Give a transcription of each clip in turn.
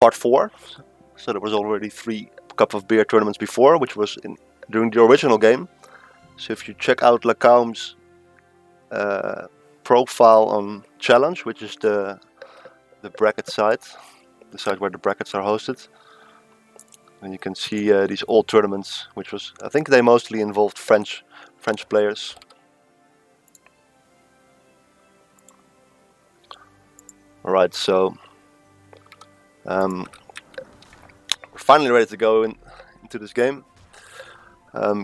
part 4. So there was already 3 Cup of Beer tournaments before, which was during the original game. So if you check out Lacaume's profile on Challenge, which is the bracket site, the site where the brackets are hosted, and you can see these old tournaments, which was, I think they mostly involved French players. Alright, so we're finally ready to go into this game.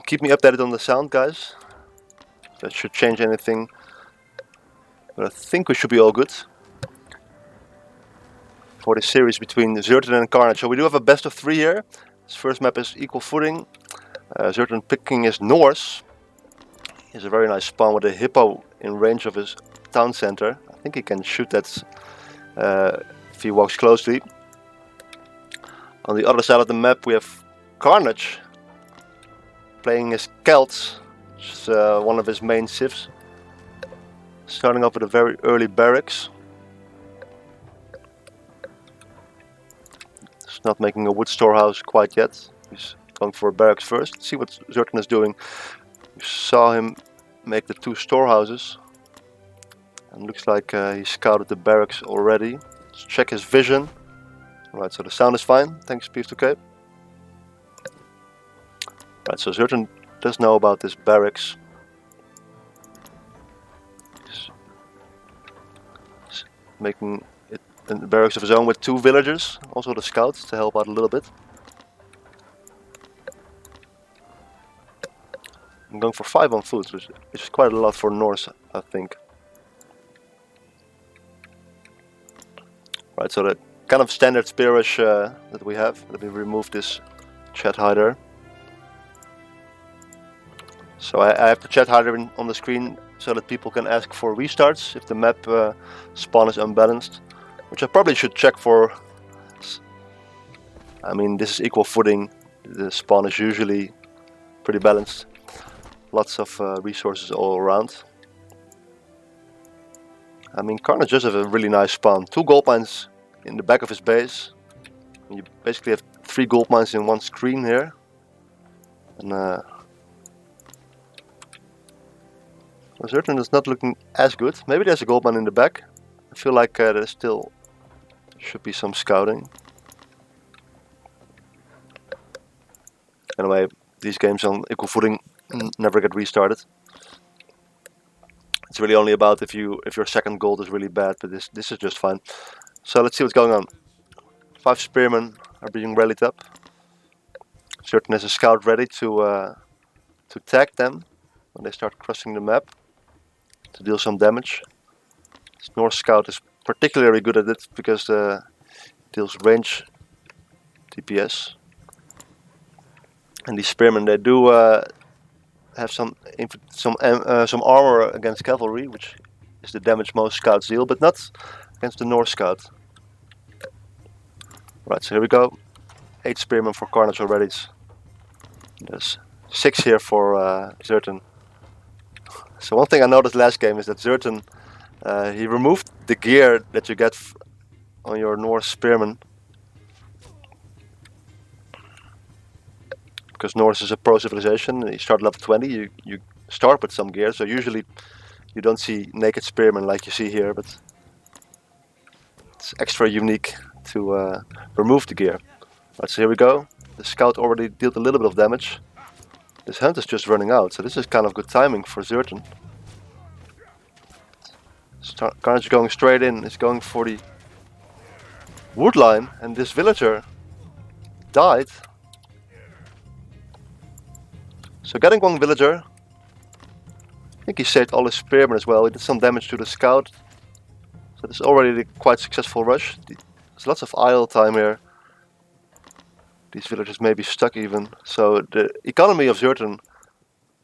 Keep me updated on the sound, guys. That should change anything, but I think we should be all good for the series between ZertoN and Carnage. So we do have a best of 3 here. This first map is equal footing. ZertoN picking his Norse. He has a very nice spawn with a hippo in range of his town center. I think he can shoot that if he walks closely. On the other side of the map we have Carnage playing his Celts, which is one of his main civs. Starting off with a very early barracks. He's not making a wood storehouse quite yet. He's going for a barracks first. Let's see what ZertoN is doing. You saw him make the 2 storehouses. And looks like he scouted the barracks already. Let's check his vision. Alright, so the sound is fine. Thanks, PF2K. Right, so ZertoN does know about this barracks. He's making it a barracks of his own with 2 villagers, also the scouts, to help out a little bit. I'm going for 5 on food, which is quite a lot for Norse, I think. Right, so the kind of standard spearish that we have. Let me remove this chat hider. So I have the chat hider on the screen so that people can ask for restarts if the map spawn is unbalanced, which I probably should check for. I mean, this is equal footing, the spawn is usually pretty balanced. Lots of resources all around. I mean, Carnage does have a really nice spawn. 2 gold mines in the back of his base. You basically have 3 gold mines in one screen here. And ZertoN is not looking as good. Maybe there's a gold mine in the back. I feel like there still should be some scouting. Anyway, these games on equal footing never get restarted. It's really only about if your second gold is really bad, but this is just fine. So let's see what's going on. 5 spearmen are being rallied up. ZertoN has a scout ready to tag them when they start crossing the map, to deal some damage. This Norse scout is particularly good at it because it deals range DPS. And these spearmen, they do have some armor against cavalry, which is the damage most scouts deal, but not against the Norse scout. Right, so here we go. 8 spearmen for Carnage already. There's 6 here for ZertoN. So one thing I noticed last game is that ZertoN, he removed the gear that you get on your Norse spearmen. Because Norse is a pro civilization, you start level 20, you start with some gear, so usually you don't see naked spearmen like you see here, but it's extra unique to remove the gear. Right, so here we go. The scout already dealt a little bit of damage. This hunt is just running out, so this is kind of good timing for ZertoN. Carnage going straight in, is going for the wood line, and this villager died. So getting one villager. I think he saved all his spearmen as well. He did some damage to the scout. So this is already a quite successful rush. There's lots of idle time here. These villagers may be stuck even. So the economy of ZertoN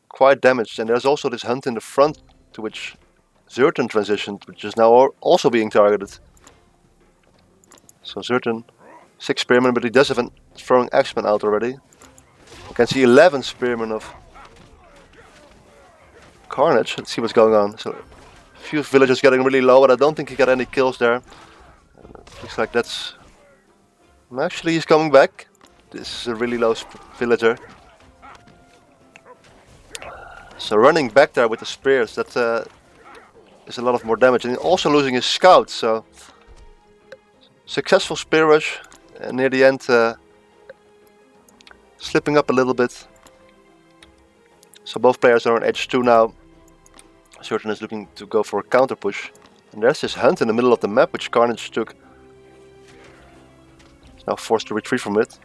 quite damaged. And there's also this hunt in the front to which ZertoN transitioned, which is now also being targeted. So ZertoN, 6 spearmen, but he does have a throwing axeman out already. You can see 11 spearmen of Carnage. Let's see what's going on. So a few villagers getting really low, but I don't think he got any kills there. Looks like that's Actually, he's coming back. This is a really low villager. So running back there with the spears, that is a lot of more damage. And also losing his scout, so... Successful spear rush. And near the end, slipping up a little bit. So both players are on edge 2 now. ZertoN is looking to go for a counter push. And there's this hunt in the middle of the map, which Carnage took. He's now forced to retreat from it.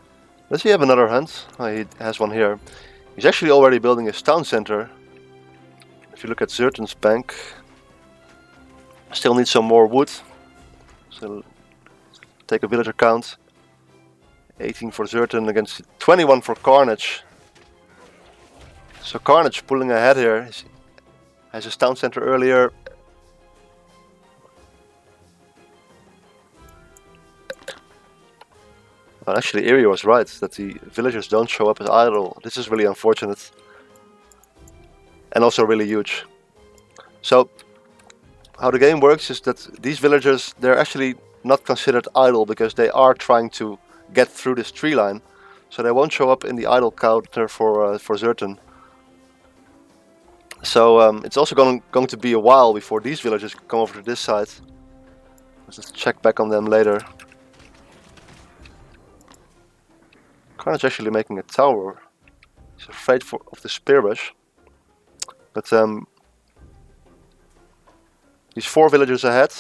Does he have another hunt? Oh, he has one here. He's actually already building his town center. If you look at ZertoN's bank, still need some more wood. So take a villager count. 18 for ZertoN against 21 for Carnage. So Carnage pulling ahead here. He has his town center earlier. Well, actually, Erie was right that the villagers don't show up as idle. This is really unfortunate. And also really huge. So, how the game works is that these villagers, they're actually not considered idle because they are trying to get through this tree line. So they won't show up in the idle counter for ZertoN. So it's also going to be a while before these villagers come over to this side. Let's just check back on them later. Carnage actually making a tower. He's afraid of the spear rush. But he's 4 villagers ahead.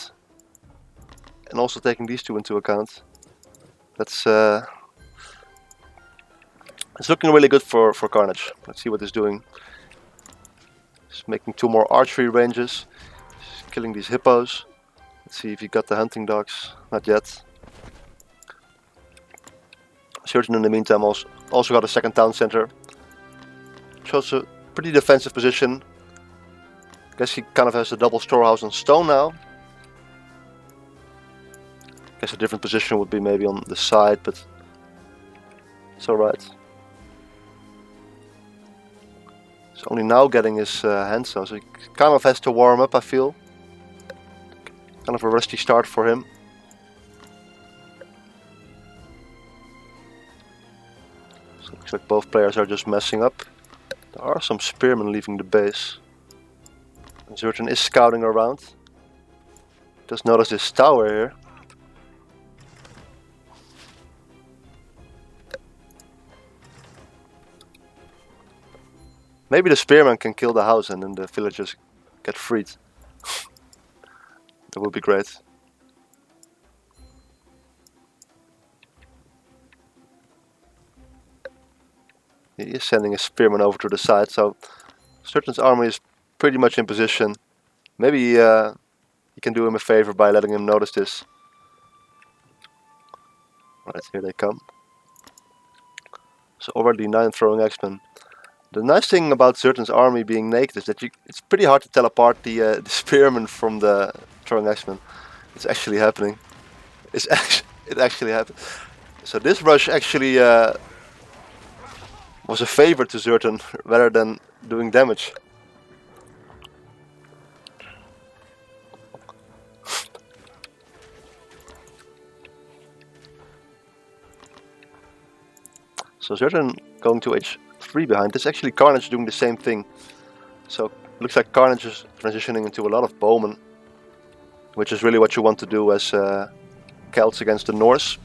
And also taking these 2 into account. That's it's looking really good for Carnage. Let's see what he's doing. He's making 2 more archery ranges. He's killing these hippos. Let's see if he got the hunting dogs. Not yet. ZertoN in the meantime also got a second town center. Shows a pretty defensive position. Guess he kind of has a double storehouse on stone now. Guess a different position would be maybe on the side, but it's alright. He's only now getting his hands on, so he kind of has to warm up, I feel. Kind of a rusty start for him. So looks like both players are just messing up. There are some spearmen leaving the base. And ZertoN is scouting around. Just notice this tower here. Maybe the spearman can kill the house and then the villagers get freed. That would be great. He is sending a spearman over to the side, so ZertoN's army is pretty much in position. Maybe he can do him a favor by letting him notice this. Right, here they come. So already 9 throwing axemen. The nice thing about ZertoN's army being naked is that it's pretty hard to tell apart the spearmen from the throwing axemen. It's actually happening. It actually happened. So this rush actually was a favor to ZertoN rather than doing damage. So ZertoN going to H3 behind. This is actually Carnage doing the same thing. So looks like Carnage is transitioning into a lot of bowmen, which is really what you want to do as Celts against the Norse.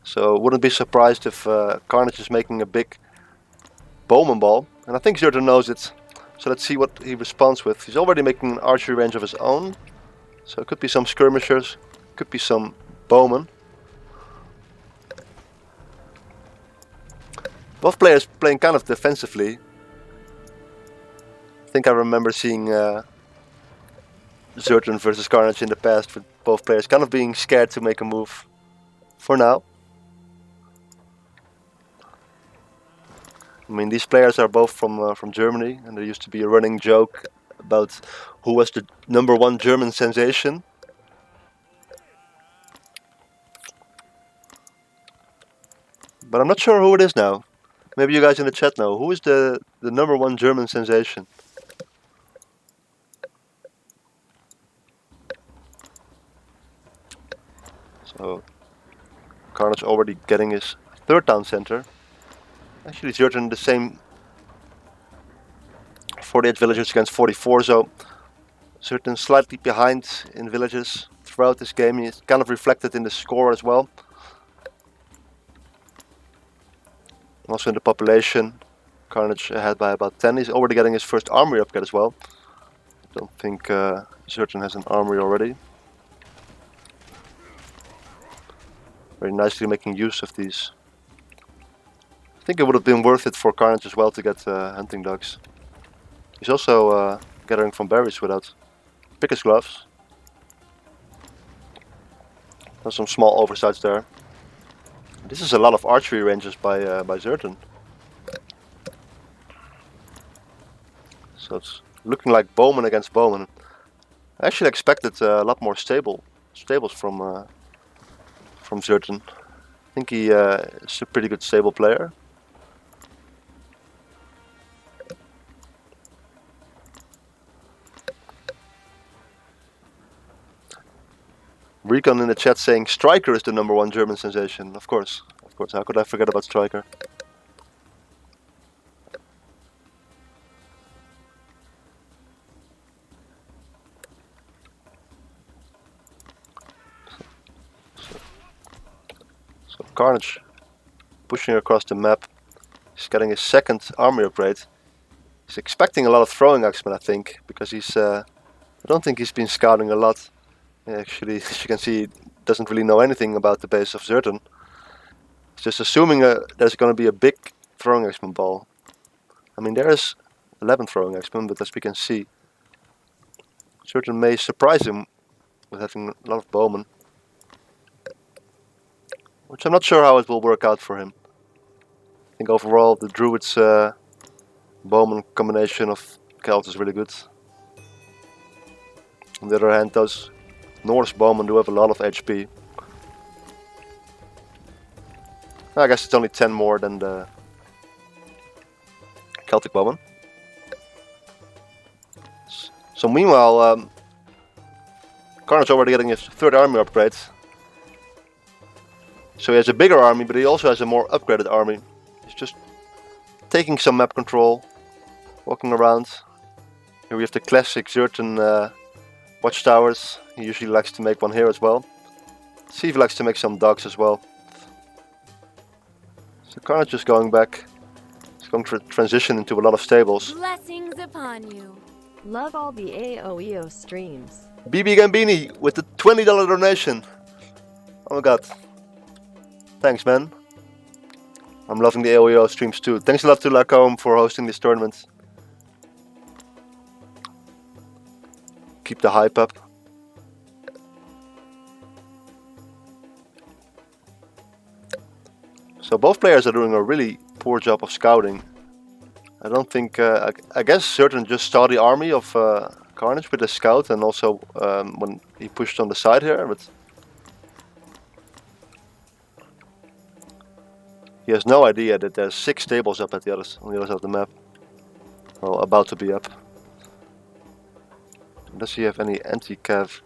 So wouldn't be surprised if Carnage is making a big bowman ball, and I think ZertoN knows it. So let's see what he responds with. He's already making an archery range of his own, so it could be some skirmishers, could be some bowmen. Both players playing kind of defensively. I think I remember seeing ZertoN versus Carnage in the past, with both players kind of being scared to make a move. For now. I mean, these players are both from Germany, and there used to be a running joke about who was the #1 German sensation. But I'm not sure who it is now. Maybe you guys in the chat know. Who is the #1 German sensation? So Carnage already getting his third town center. Actually, ZertoN the same 48 villagers against 44, so ZertoN slightly behind in villages throughout this game. It's kind of reflected in the score as well. Also in the population, Carnage ahead by about 10. He's already getting his first armory upgrade as well. I don't think ZertoN has an armory already. Very nicely making use of these. I think it would have been worth it for Carnage as well to get hunting dogs. He's also gathering from berries without picker's gloves. There's some small oversights there. This is a lot of archery ranges by ZertoN. So it's looking like bowman against bowman. I actually expected a lot more stables from ZertoN. I think he is a pretty good stable player. Recon in the chat saying Striker is the #1 German sensation. Of course. How could I forget about Striker? So Carnage pushing across the map. He's getting his second army upgrade. He's expecting a lot of throwing axemen, I think, because he's. I don't think he's been scouting a lot. Actually, as you can see, he doesn't really know anything about the base of ZertoN. He's just assuming there's going to be a big throwing axeman ball. I mean, there is 11 throwing axemen, but as we can see, ZertoN may surprise him with having a lot of bowmen. Which I'm not sure how it will work out for him. I think overall the Druid's bowman combination of Celts is really good. On the other hand, those Norse bowmen do have a lot of HP. I guess it's only 10 more than the Celtic bowman. So meanwhile, Carnage already getting his third army upgrade. So he has a bigger army, but he also has a more upgraded army. He's just taking some map control, walking around. Here we have the classic ZertoN watchtowers. He usually likes to make one here as well. See if he likes to make some dogs as well. So Carnage is going back. He's going to transition into a lot of stables. Blessings upon you. Love all the AOEO streams. BB Gambini with the $20 donation. Oh my god. Thanks, man. I'm loving the AOEO streams too. Thanks a lot to Lacombe for hosting this tournament. Keep the hype up. So both players are doing a really poor job of scouting. I don't think... I guess ZertoN just saw the army of Carnage with a scout and also when he pushed on the side here, but... He has no idea that there's 6 stables up at on the other side of the map. Well, about to be up. Does he have any anti-cav?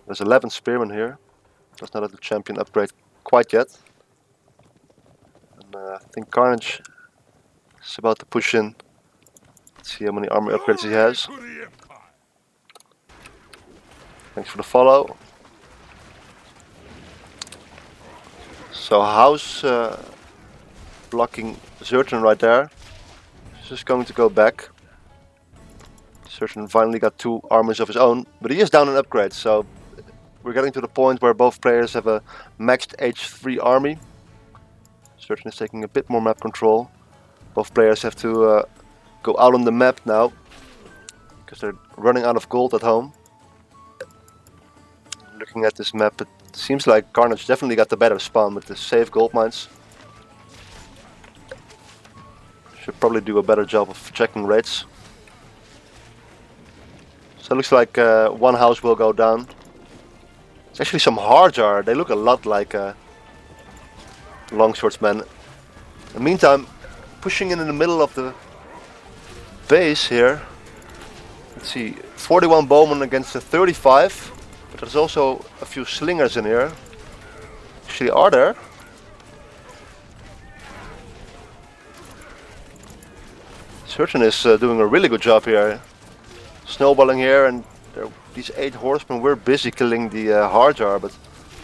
There's 11 spearmen here. Does not have the champion upgrade quite yet. And I think Carnage is about to push in. Let's see how many army upgrades he has. Thanks for the follow. So house blocking ZertoN right there. He's just going to go back. ZertoN finally got 2 armies of his own, but he is down in upgrades, so we're getting to the point where both players have a maxed H3 army. ZertoN is taking a bit more map control. Both players have to go out on the map now, because they're running out of gold at home. Looking at this map, it seems like Carnage definitely got the better spawn with the safe gold mines. Should probably do a better job of checking rates. So it looks like one house will go down. It's actually some Harjar. They look a lot like longswordsmen. In the meantime, pushing in the middle of the base here. Let's see, 41 bowmen against the 35. But there's also a few slingers in here. actually are there. ZertoN is doing a really good job here. Snowballing here, and these 8 horsemen were busy killing the Harjar, but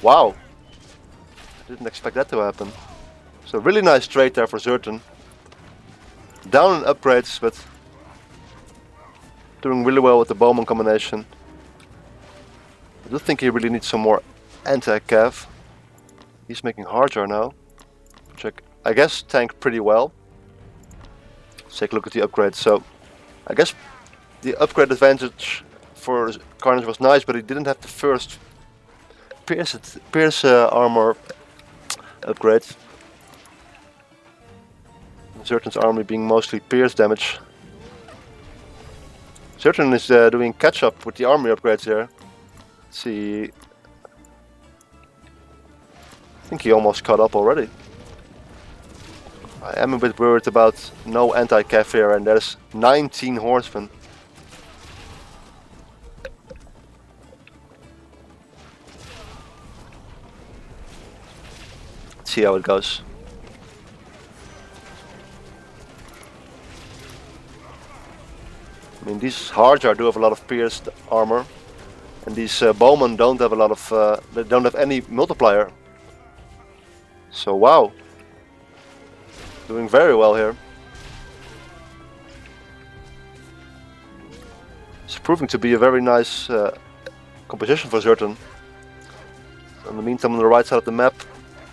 wow. Didn't expect that to happen. So really nice trade there for ZertoN. Down in upgrades, but doing really well with the bowman combination. I do think he really needs some more anti-cav. He's making Harjar now, which I guess tanked pretty well. Let's take a look at the upgrades. So I guess the upgrade advantage for Carnage was nice, but he didn't have the first pierce armor upgrade. ZertoN's army being mostly pierce damage. ZertoN is doing catch up with the army upgrades here. Let's see. I think he almost caught up already. I am a bit worried about no anti-cav here, and there's 19 horsemen. Let's see how it goes. I mean, these Harjar do have a lot of pierced armor, and these bowmen don't have a lot of. They don't have any multiplier. So wow, doing very well here. It's proving to be a very nice composition for ZertoN. In the meantime, on the right side of the map,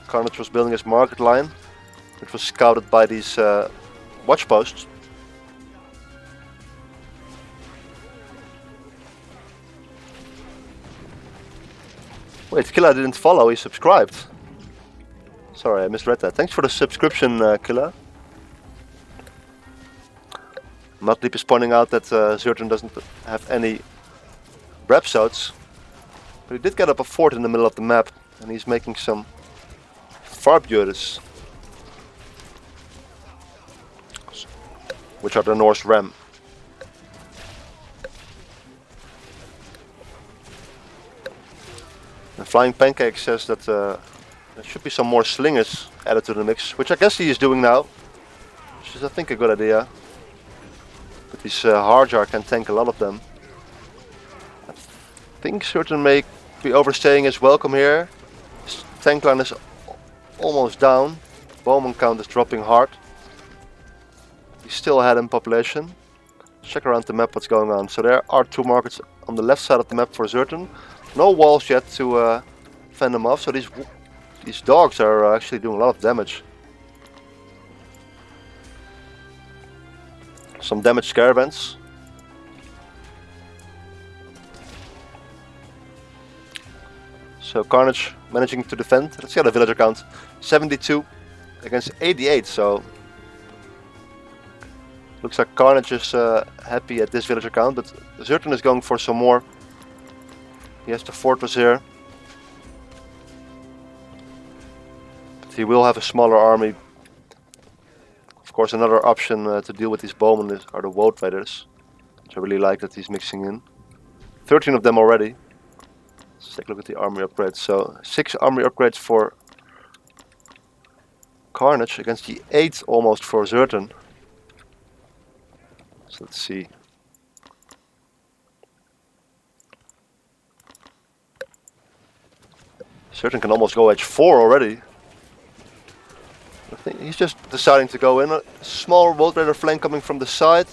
Carnage was building his market line, which was scouted by these watch posts. Wait, Killa didn't follow, he subscribed. Sorry, I misread that. Thanks for the subscription, Killa. Madleap is pointing out that ZertoN doesn't have any rhapsodes, but he did get up a fort in the middle of the map, and he's making some Farbjördes, which are the Norse ram. And Flying Pancake says that there should be some more slingers added to the mix, which I guess he is doing now, which is I think a good idea. But these Harjar can tank a lot of them. I think ZertoN may be overstaying his welcome here. His tank line is almost down. Bowman count is dropping hard. He's still ahead in population. Check around the map what's going on. So there are 2 markets on the left side of the map for ZertoN. No walls yet to fend them off, so these dogs are actually doing a lot of damage. Some damaged caravans. So Carnage managing to defend. Let's get a villager count. 72 against 88, so looks like Carnage is happy at this villager count, but ZertoN is going for some more. He has the fortress here. But he will have a smaller army. Of course, another option to deal with these bowmen are the Woad Raiders, which I really like that he's mixing in. 13 of them already. Let's take a look at the army upgrades. So 6 army upgrades for Carnage against the 8 almost for ZertoN. So let's see. ZertoN can almost go H4 already. I think he's just deciding to go in. A small Woad Raider flank coming from the side.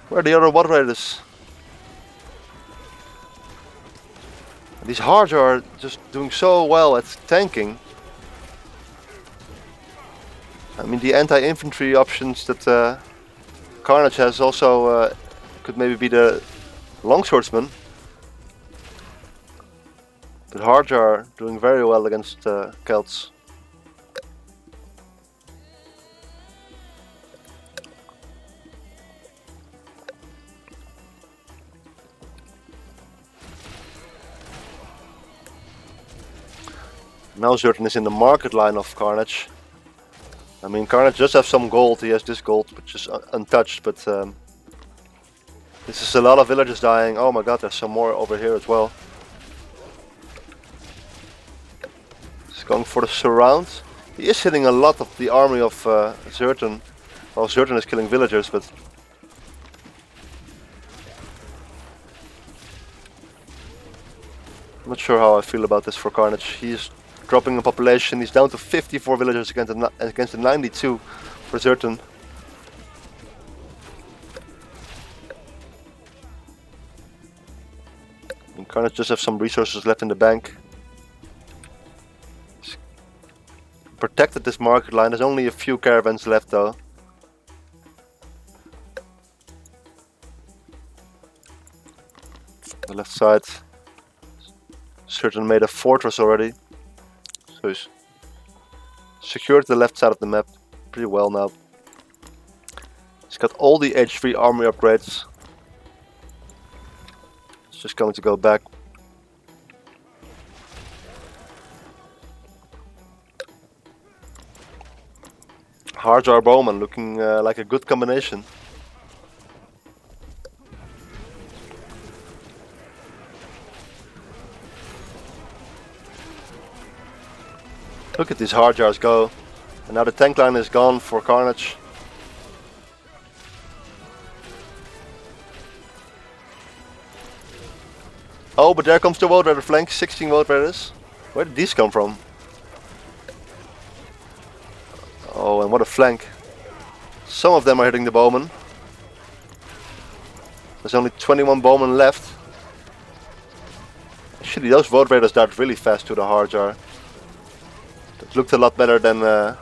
Where are the other Woad Raiders? These Harjar are just doing so well at tanking. I mean, the anti-infantry options that Carnage has also could maybe be the longswordsman. But Harjar are doing very well against Celts. Now ZertoN is in the market line of Carnage. I mean, Carnage does have some gold. He has this gold, which is untouched, but this is a lot of villagers dying. Oh my god, there's some more over here as well. He's going for the surround. He is hitting a lot of the army of ZertoN. Well, ZertoN is killing villagers, but I'm not sure how I feel about this for Carnage. He's dropping in population. He's down to 54 villagers against the 92 for ZertoN. And Carnage just have some resources left in the bank. He's protected this market line. There's only a few caravans left though. The left side. ZertoN made a fortress already. So he's secured the left side of the map pretty well now. He's got all the H3 army upgrades. It's just going to go back. Hardjar Bowman looking like a good combination. Look at these Hardjars go. And now the tank line is gone for Carnage. Oh, but there comes the World Raider flank. 16 World Raiders. Where did these come from? Oh, and what a flank. Some of them are hitting the bowman. There's only 21 bowmen left. Actually, those World Raiders died really fast to the Hardjar. It looked a lot better than the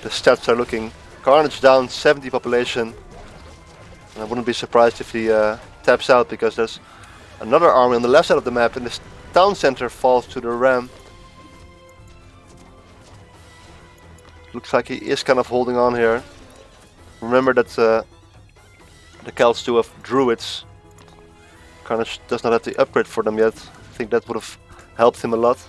stats are looking. Carnage down 70 population. And I wouldn't be surprised if he taps out, because there's another army on the left side of the map and this town center falls to the ram. Looks like he is kind of holding on here. Remember that the Celts do have druids. Carnage does not have the upgrade for them yet. I think that would have helped him a lot.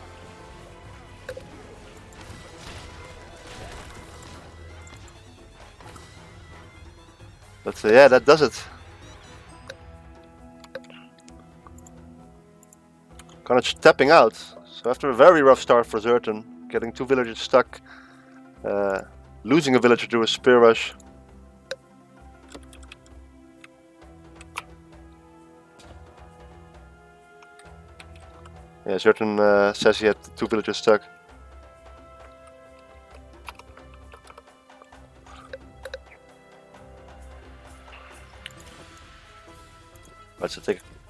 But yeah, that does it. Carnage tapping out. So after a very rough start for ZertoN, getting 2 villagers stuck, losing a villager to a spear rush. Yeah, ZertoN says he had 2 villagers stuck.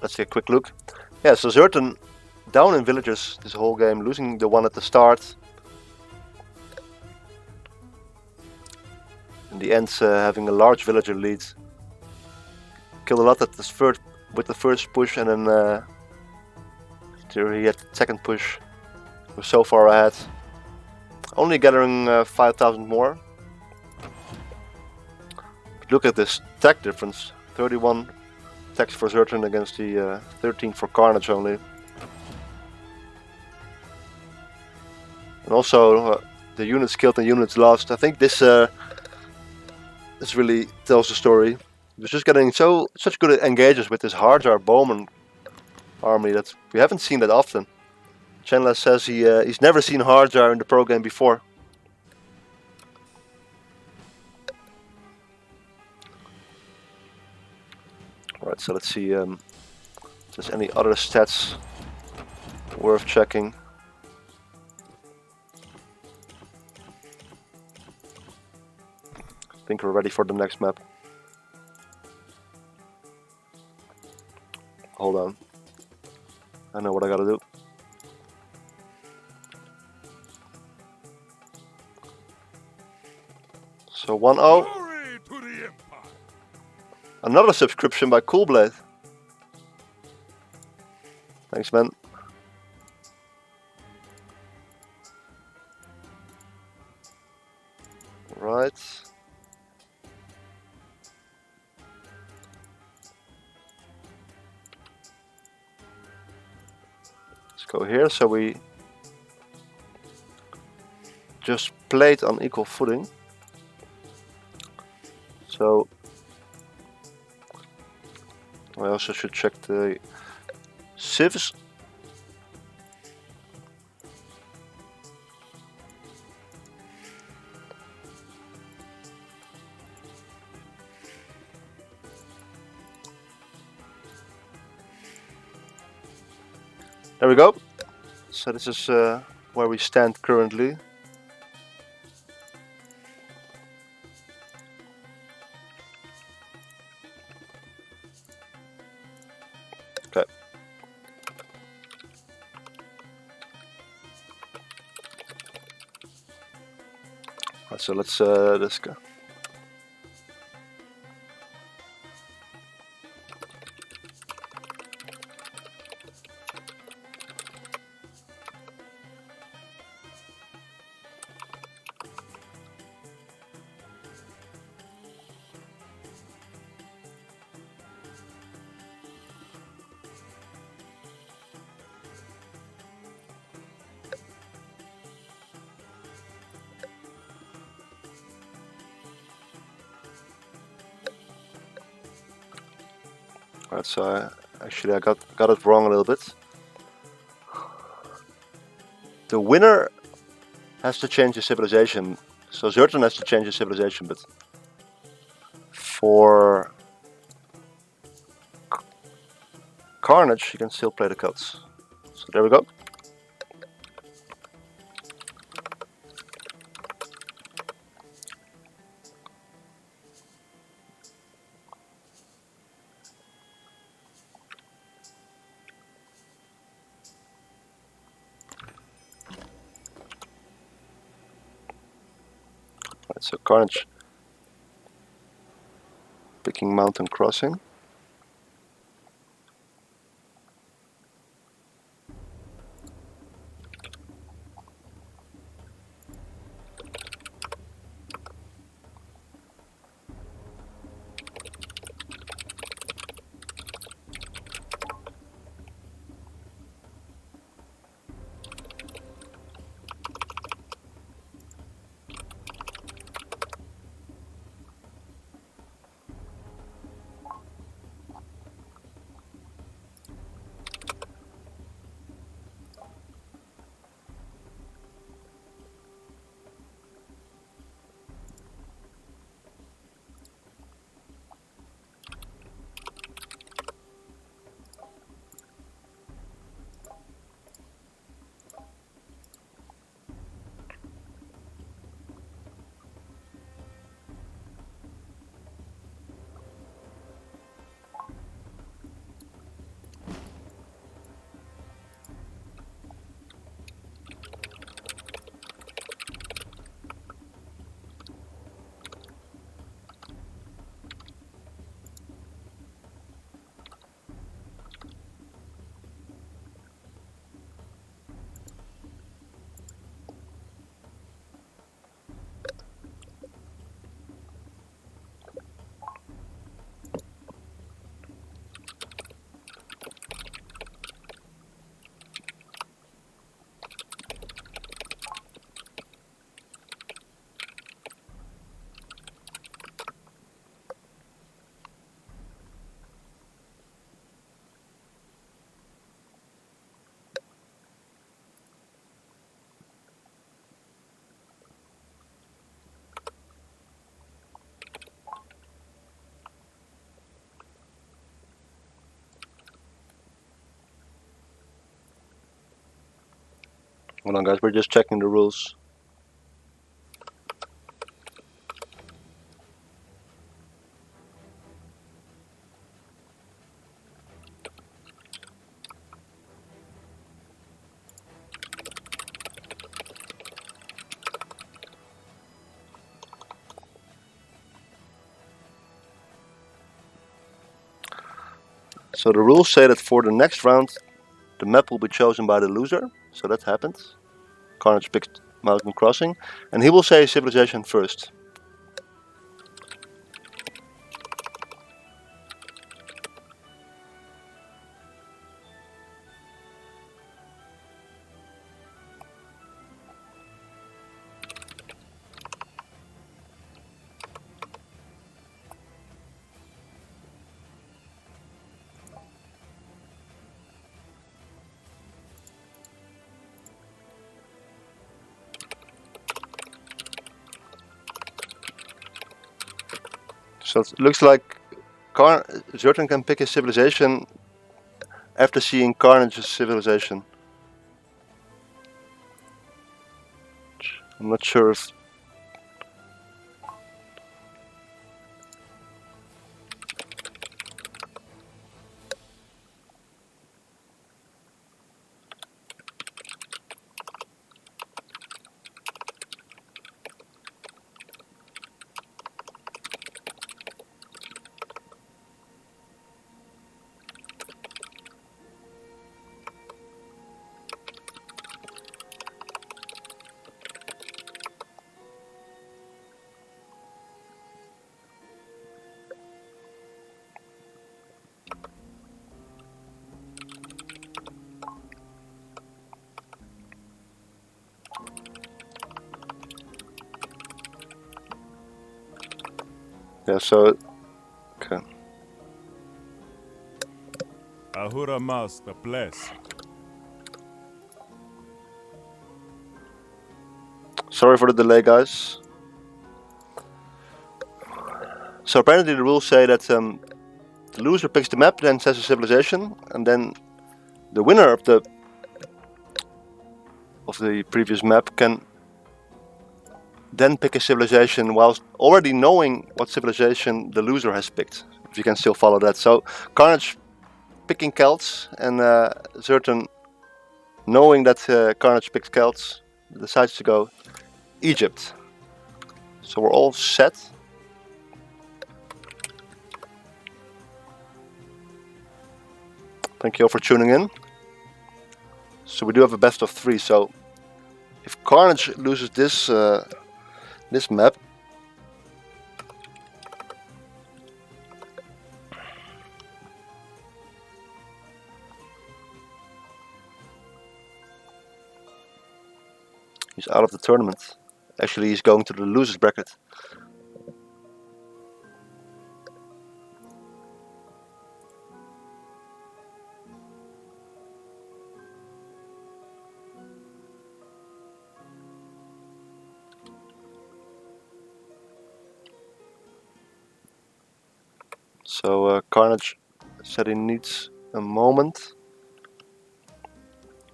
Let's take a quick look. Yeah, so ZertoN down in villagers this whole game, losing the one at the start. In the end, having a large villager lead. Killed a lot at this with the first push, and then he had the second push. He was so far ahead. Only gathering 5,000 more. But look at this tech difference. 31 attacks for ZertoN against the 13 for Carnage only. And also the units killed and units lost. I think this really tells the story. He was just getting such good engages with this Hardjar Bowman army that we haven't seen that often. Chandler says he's never seen Hardjar in the pro game before. Alright, so let's see if there's any other stats worth checking. I think we're ready for the next map. Hold on. I know what I gotta do. So 1-0. Another subscription by Coolblade. Thanks, man. Right. Let's go here. So we just played on equal footing. So I also should check the civs. There we go. So this is where we stand currently. Okay. So let's go. Alright, so actually I got it wrong a little bit. The winner has to change his civilization. So ZertoN has to change his civilization, but for Carnage you can still play the codes. So there we go. Right, so Carnage picking Mountain Crossing. Hold on guys, we're just checking the rules. So the rules say that for the next round the map will be chosen by the loser. So that happened. Carnage picked Mountain Crossing, and he will say civilization first. So it looks like ZertoN can pick his civilization after seeing Carnage's civilization. I'm not sure if... Yeah, so... Okay. Ahura Mazda bless. Sorry for the delay, guys. So apparently the rules say that the loser picks the map, then says a civilization, and then the winner of the previous map can then pick a civilization whilst already knowing what civilization the loser has picked. If you can still follow that. So Carnage picking Celts, and ZertoN, knowing that Carnage picked Celts, decides to go Egypt. So we're all set. Thank you all for tuning in. So we do have a best of 3. So if Carnage loses this this map, he's out of the tournament. Actually, he's going to the losers bracket. So Carnage said he needs a moment.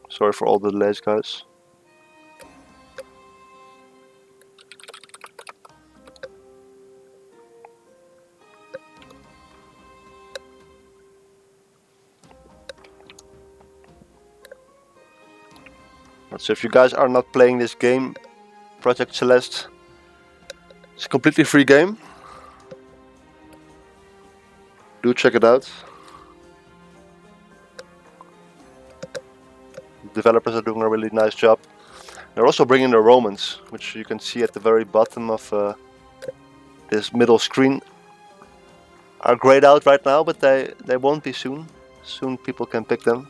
Sorry for all the delays, guys. So if you guys are not playing this game, Project Celeste, it's a completely free game. Do check it out. Developers are doing a really nice job. They're also bringing the Romans, which you can see at the very bottom of this middle screen. Are grayed out right now, but they won't be soon. Soon people can pick them.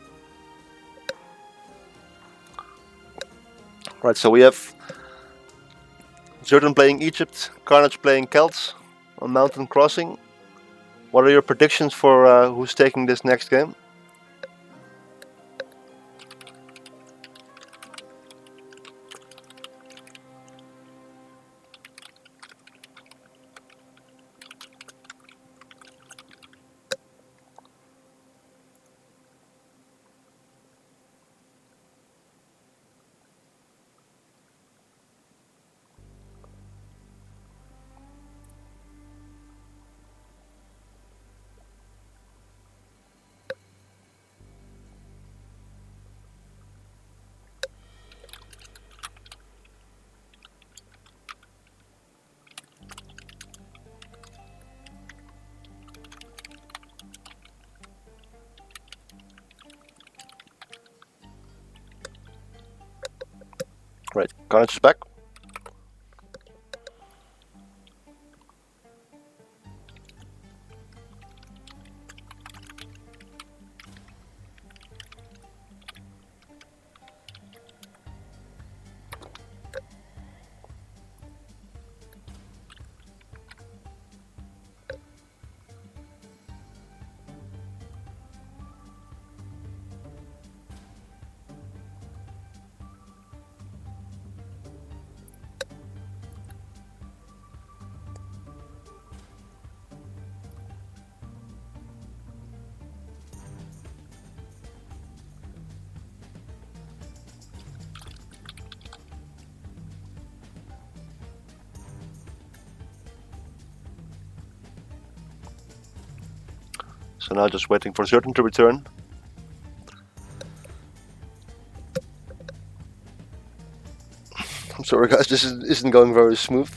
Right, so we have ZertoN playing Egypt, Carnage playing Celts on Mountain Crossing. What are your predictions for who's taking this next game? Right, Carnage is back. So now just waiting for ZertoN to return. I'm sorry guys, this isn't going very smooth.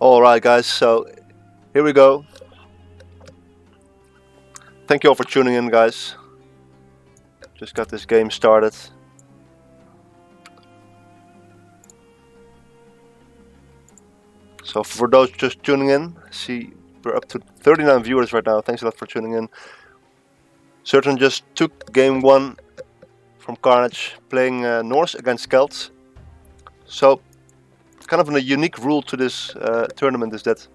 Alright guys, so here we go. Thank you all for tuning in guys. Just got this game started. So for those just tuning in, see we're up to 39 viewers right now. Thanks a lot for tuning in. ZertoN just took game 1 from Carnage, playing Norse against Celts. So kind of a unique rule to this tournament is that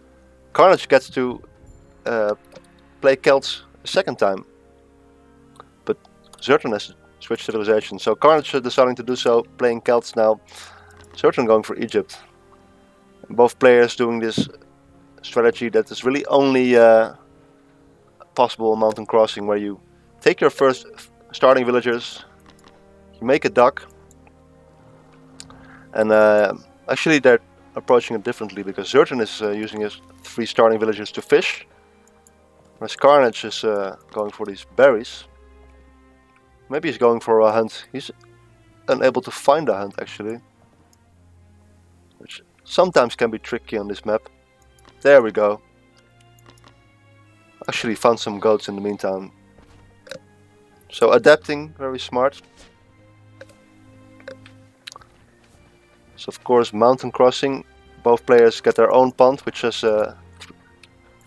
Carnage gets to play Celts a second time, but ZertoN has switched civilization. So Carnage is deciding to do so, playing Celts now. ZertoN going for Egypt. And both players doing this strategy that is really only possible in Mountain Crossing, where you take your first starting villagers, you make a dock, and actually they're approaching it differently because ZertoN is using his 3 starting villagers to fish, whereas Carnage is going for these berries. Maybe he's going for a hunt. He's unable to find a hunt actually, which sometimes can be tricky on this map. There we go. Actually found some goats in the meantime. So adapting, very smart. So of course Mountain Crossing, both players get their own pond, which has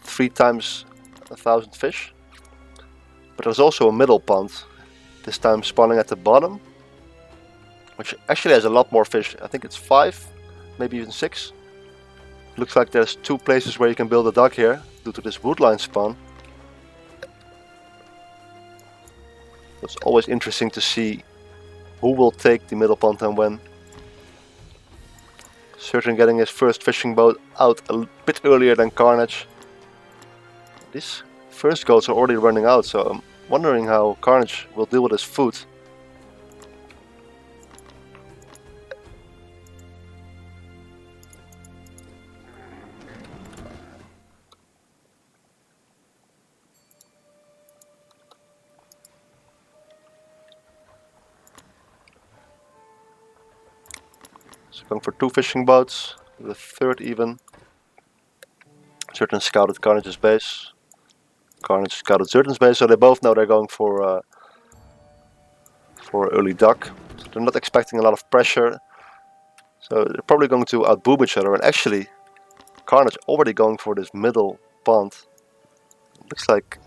3 times 1,000 fish. But there's also a middle pond, this time spawning at the bottom, which actually has a lot more fish. I think it's 5, maybe even 6. Looks like there's 2 places where you can build a dock here, due to this woodline spawn. It's always interesting to see who will take the middle pond and when. ZertoN getting his first fishing boat out a bit earlier than Carnage. These first goats are already running out, so I'm wondering how Carnage will deal with his food. So going for 2 fishing boats, with a 3rd even. ZertoN scouted Carnage's base. Carnage scouted ZertoN's base, so they both know they're going for early dock. So they're not expecting a lot of pressure. So they're probably going to outboom each other. And actually, Carnage already going for this middle pond. Looks like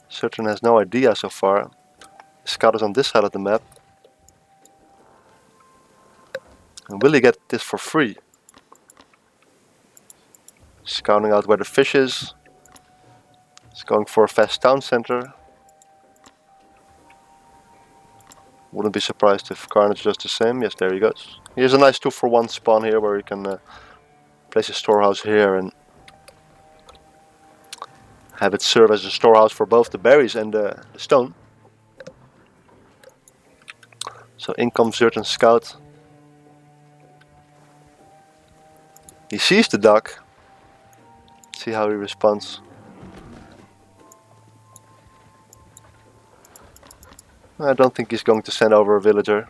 ZertoN has no idea so far. The scout is on this side of the map. And will he get this for free? Scouting out where the fish is. He's going for a fast town center. Wouldn't be surprised if Carnage does the same. Yes, there he goes. Here's a nice 2-for-1 spawn here where you can place a storehouse here and have it serve as a storehouse for both the berries and the stone. So in comes ZertoN Scout. He sees the duck. See how he responds. I don't think he's going to send over a villager.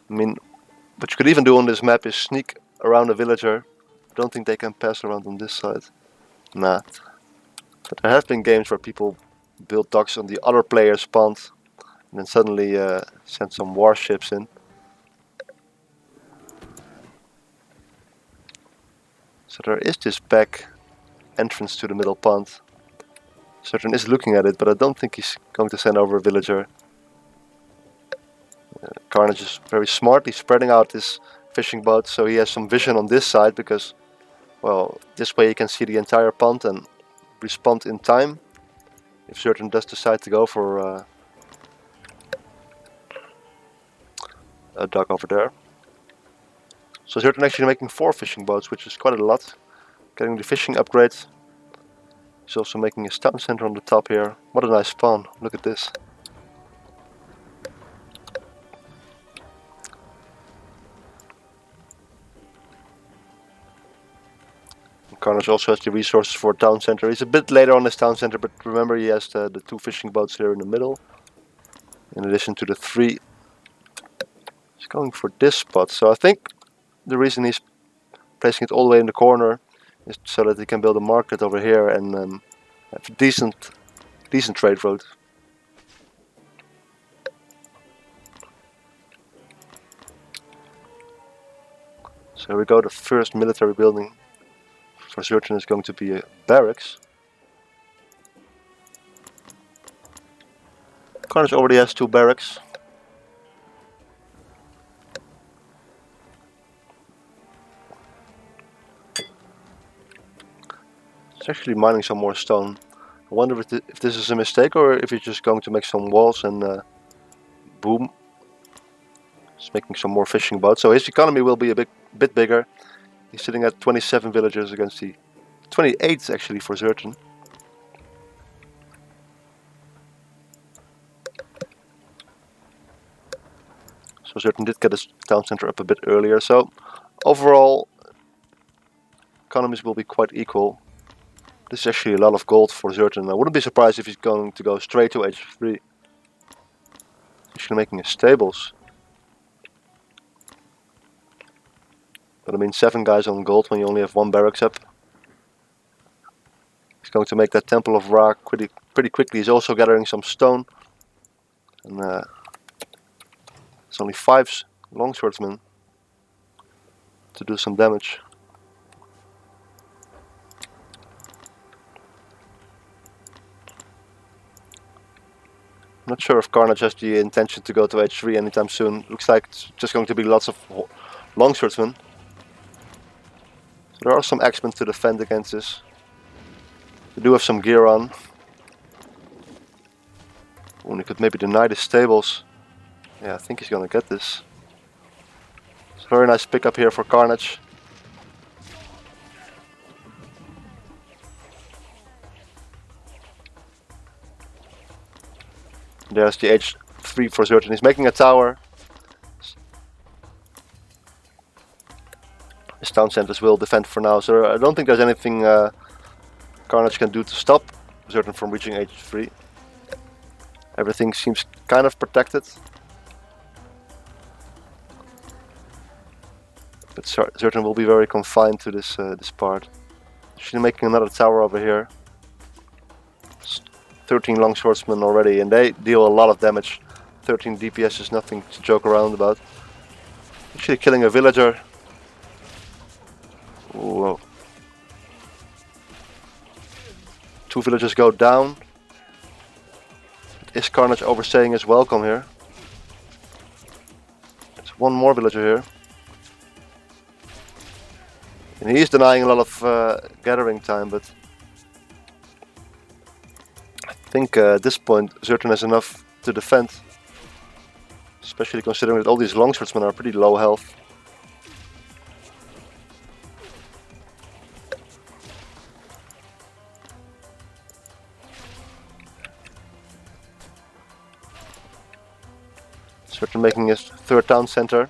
I mean, what you could even do on this map is sneak around a villager. I don't think they can pass around on this side. Nah. But there have been games where people build docks on the other player's pond and then suddenly send some warships in. So there is this back entrance to the middle pond. ZertoN is looking at it, but I don't think he's going to send over a villager. Carnage is very smartly spreading out his fishing boat, so he has some vision on this side because, well, this way he can see the entire pond and respond in time if ZertoN does decide to go for a dock over there. So ZertoN actually making 4 fishing boats, which is quite a lot. Getting the fishing upgrade. He's also making his town center on the top here. What a nice spawn, look at this. Carnage also has the resources for a town center. He's a bit later on his town center, but remember he has the 2 fishing boats here in the middle. In addition to the 3. He's going for this spot, so I think the reason he's placing it all the way in the corner is so that he can build a market over here and have a decent trade route. So here we go, the first military building for ZertoN is going to be a barracks. Carnage already has 2 barracks. He's actually mining some more stone. I wonder if this is a mistake or if he's just going to make some walls and boom. He's making some more fishing boats. So his economy will be a bit bigger. He's sitting at 27 villagers against the 28 actually for ZertoN. So ZertoN did get his town center up a bit earlier. So overall, economies will be quite equal. This is actually a lot of gold for ZertoN. I wouldn't be surprised if he's going to go straight to H3. He's actually making his stables. But I mean, 7 guys on gold when you only have 1 barracks up. He's going to make that Temple of Ra pretty quickly. He's also gathering some stone. And it's only 5 longswordsmen to do some damage. I'm not sure if Carnage has the intention to go to H3 anytime soon. Looks like it's just going to be lots of longswordsmen. So there are some axemen to defend against this. They do have some gear on. When he could maybe deny the stables. Yeah, I think he's gonna get this. It's a very nice pickup here for Carnage. There's the H3 for ZertoN. He's making a tower. His town centers will defend for now, so I don't think there's anything Carnage can do to stop ZertoN from reaching H3. Everything seems kind of protected. But ZertoN will be very confined to this this part. She's making another tower over here. 13 longswordsmen already, and they deal a lot of damage. 13 DPS is nothing to joke around about. Actually killing a villager. Whoa. 2 villagers go down. Is Carnage overstaying his welcome here? There's 1 more villager here. And he is denying a lot of gathering time, but I think at this point ZertoN has enough to defend. Especially considering that all these longswordsmen are pretty low health. ZertoN making his third town center.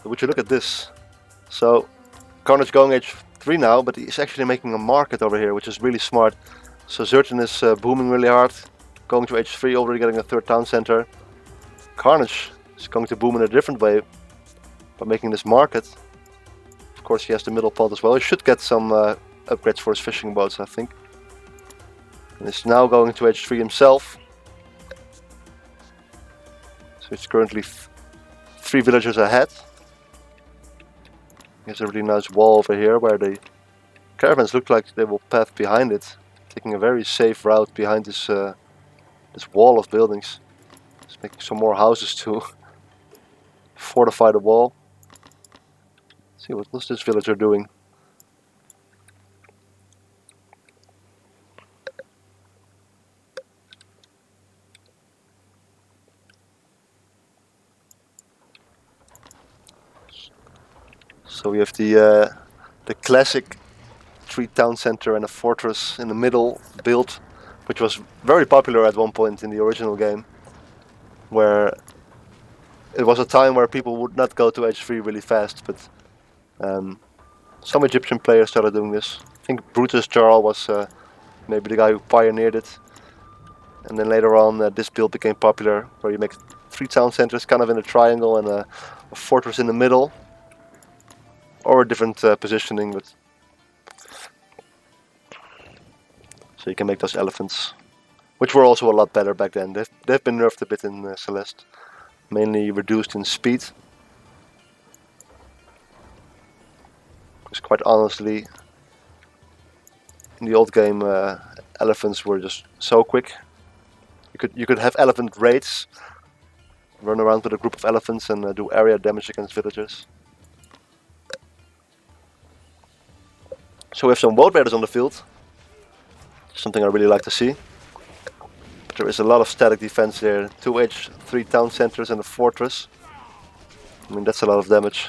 But would you look at this? So Carnage going H3 now, but he's actually making a market over here, which is really smart. So ZertoN is booming really hard, going to H3, already getting a third town center. Carnage is going to boom in a different way by making this market. Of course, he has the middle pond as well. He should get some upgrades for his fishing boats, I think. And he's now going to H3 himself. So it's currently 3 villagers ahead. He has a really nice wall over here where the caravans look like they will path behind it, taking a very safe route behind this this wall of buildings. Just making some more houses to fortify the wall. Let's see, what was this villager doing? So we have the classic 3 town center and a fortress in the middle build, which was very popular at one point in the original game, where it was a time where people would not go to H3 really fast, but some Egyptian players started doing this. I think Brutus Jarl was maybe the guy who pioneered it, and then later on this build became popular, where you make 3 town centers kind of in a triangle and a fortress in the middle, or a different positioning, but so you can make those elephants, which were also a lot better back then. They've been nerfed a bit in Celeste, mainly reduced in speed. Because quite honestly, in the old game, elephants were just so quick. You could have elephant raids, run around with a group of elephants and do area damage against villagers. So we have some boat raiders on the field, something I really like to see. But there is a lot of static defense there, 2H, 3 town centers and a fortress. I mean, that's a lot of damage.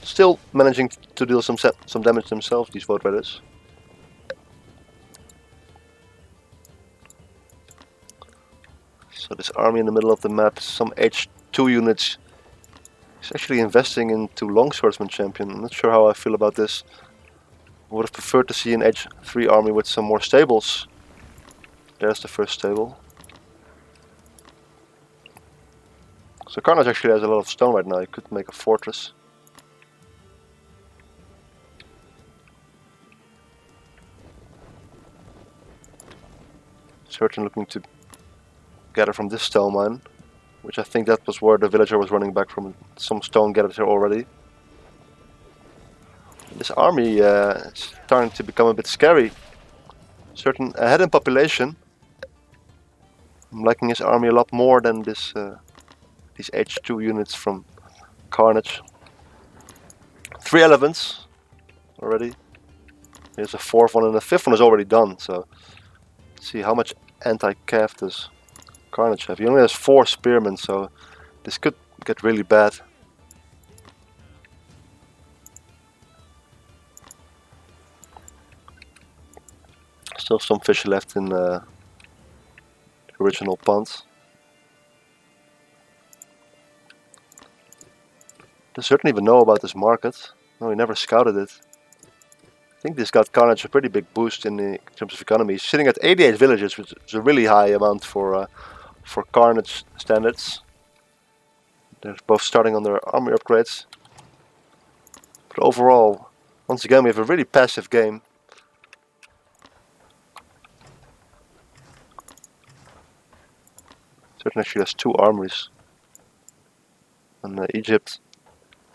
Still managing to deal some damage themselves, these boat raiders. So this army in the middle of the map, some H2 units. He's actually investing into longswordsman champion. I'm not sure how I feel about this. I would have preferred to see an H3 army with some more stables. There's the first stable. So Carnage actually has a lot of stone right now. He could make a fortress. ZertoN looking to gather from this stone mine, which I think that was where the villager was running back from. Some stone gathered here already. This army is starting to become a bit scary. ZertoN ahead in population. I'm liking his army a lot more than this these H2 units from Carnage. 3 elephants already. Here's a 4th one, and the 5th one is already done. So let's see how much anti-cav does Carnage have. He only has 4 spearmen, so this could get really bad. Still some fish left in the original pond. Does ZertoN even know about this market? No, he never scouted it. I think this got Carnage a pretty big boost in terms of economy. He's sitting at 88 villages, which is a really high amount for Carnage standards. They're both starting on their army upgrades. But overall, once again, we have a really passive game. ZertoN actually has 2 armories. And Egypt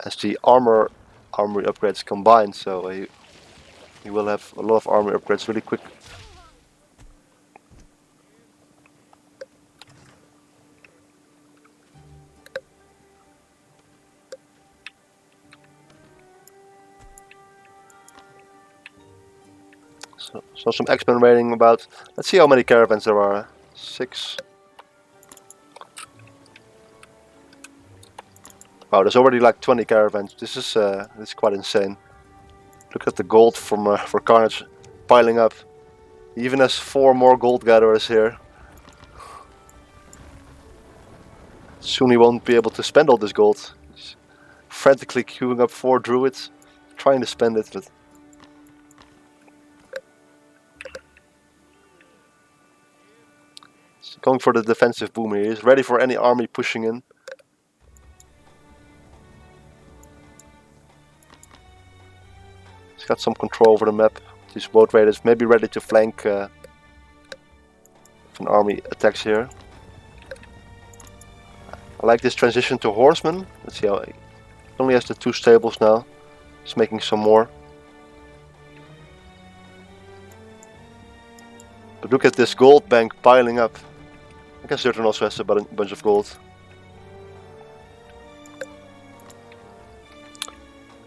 has the armory upgrades combined, so he will have a lot of armory upgrades really quick. So some X-Men raiding about. Let's see how many caravans there are. 6. Wow, there's already like 20 caravans. This is quite insane. Look at the gold from for Carnage piling up. He even has 4 more gold gatherers here. Soon he won't be able to spend all this gold. He's frantically queuing up 4 druids, trying to spend it, but he's going for the defensive boom here. He's ready for any army pushing in. He's got some control over the map. These boat raiders may be ready to flank if an army attacks here. I like this transition to horsemen. Let's see how he only has the 2 stables now. He's making some more. But look at this gold bank piling up. I guess ZertoN also has a bunch of gold.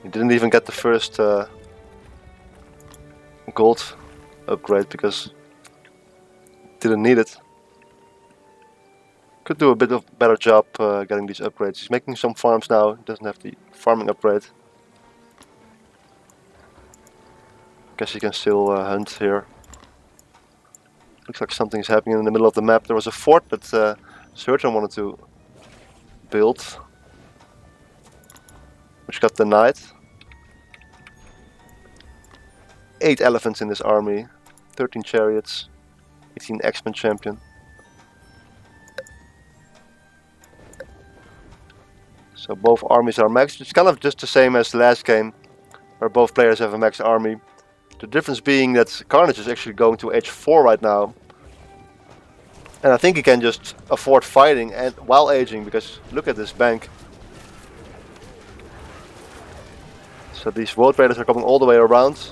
He didn't even get the first gold upgrade because he didn't need it. Could do a bit of better job getting these upgrades. He's making some farms now. He doesn't have the farming upgrade. Guess he can still hunt here. Looks like something's happening in the middle of the map. There was a fort that ZertoN wanted to build, which got denied. 8 elephants in this army, 13 chariots, 18 X-Men champion. So both armies are maxed. It's kind of just the same as the last game, where both players have a maxed army. The difference being that Carnage is actually going to H4 right now. And I think he can just afford fighting and while aging, because look at this bank. So these boat raiders are coming all the way around.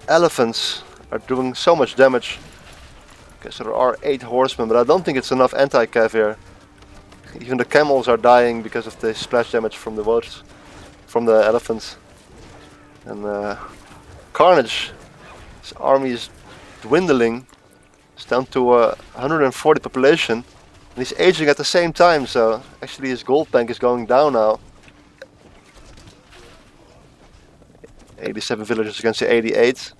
Elephants are doing so much damage. Okay, so there are 8 horsemen, but I don't think it's enough anti-cav here. Even the camels are dying because of the splash damage from the boats, from the elephants. And Carnage, his army is dwindling. It's down to 140 population, and he's aging at the same time. So actually, his gold bank is going down now. 87 villagers against the 88.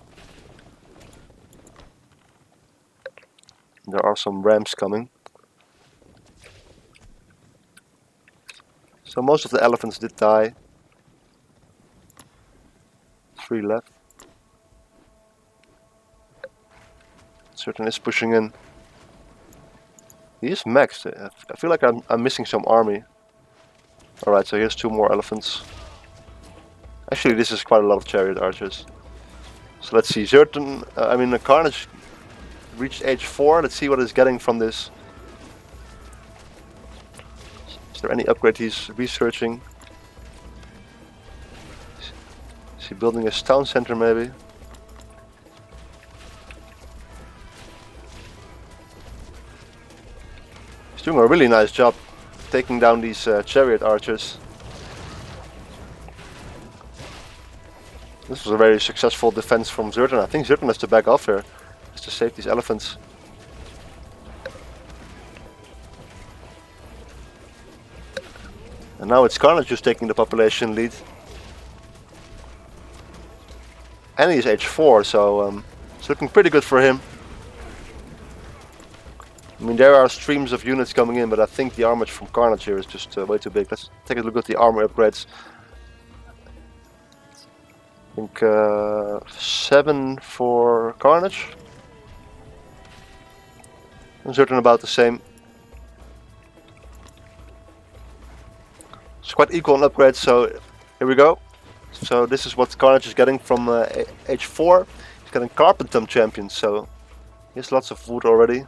There are some rams coming. So most of the elephants did die. 3 left. ZertoN is pushing in. He is maxed. I feel like I'm missing some army. Alright, so here's 2 more elephants. Actually, this is quite a lot of chariot archers. So let's see. Carnage reached H4. Let's see what he's getting from this. Is there any upgrade he's researching? Is he building a town center maybe? He's doing a really nice job taking down these chariot archers. This was a very successful defense from ZertoN. I think ZertoN has to back off here just to save these elephants. And now it's Carnage who's taking the population lead. And he's H4, so it's looking pretty good for him. I mean, there are streams of units coming in, but I think the armor from Carnage here is just way too big. Let's take a look at the armor upgrades. I think 7 for Carnage. And ZertoN about the same. It's quite equal on upgrades, so here we go. So this is what Carnage is getting from H4. He's getting Carpentum champion, so he has lots of wood already.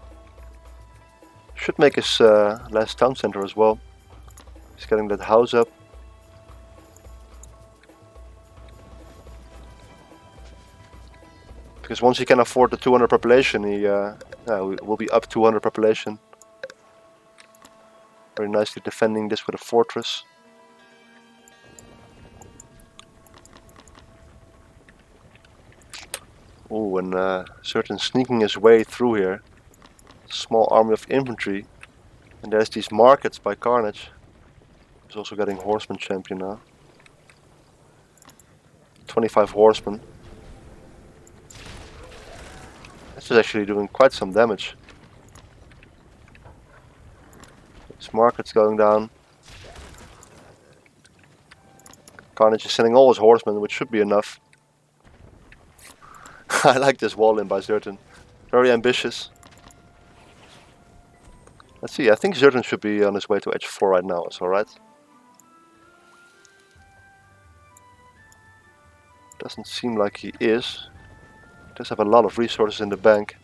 Should make his last town center as well. He's getting that house up. Because once he can afford the 200 population, he will be up 200 population. Very nicely defending this with a fortress. Oh, and ZertoN sneaking his way through here. Small army of infantry. And there's these markets by Carnage. He's also getting horseman champion now. 25 horsemen. This is actually doing quite some damage. His market's going down. Carnage is sending all his horsemen, which should be enough. I like this wall in by ZertoN. Very ambitious. Let's see, I think ZertoN should be on his way to H4 right now, it's alright. Doesn't seem like he is. He does have a lot of resources in the bank.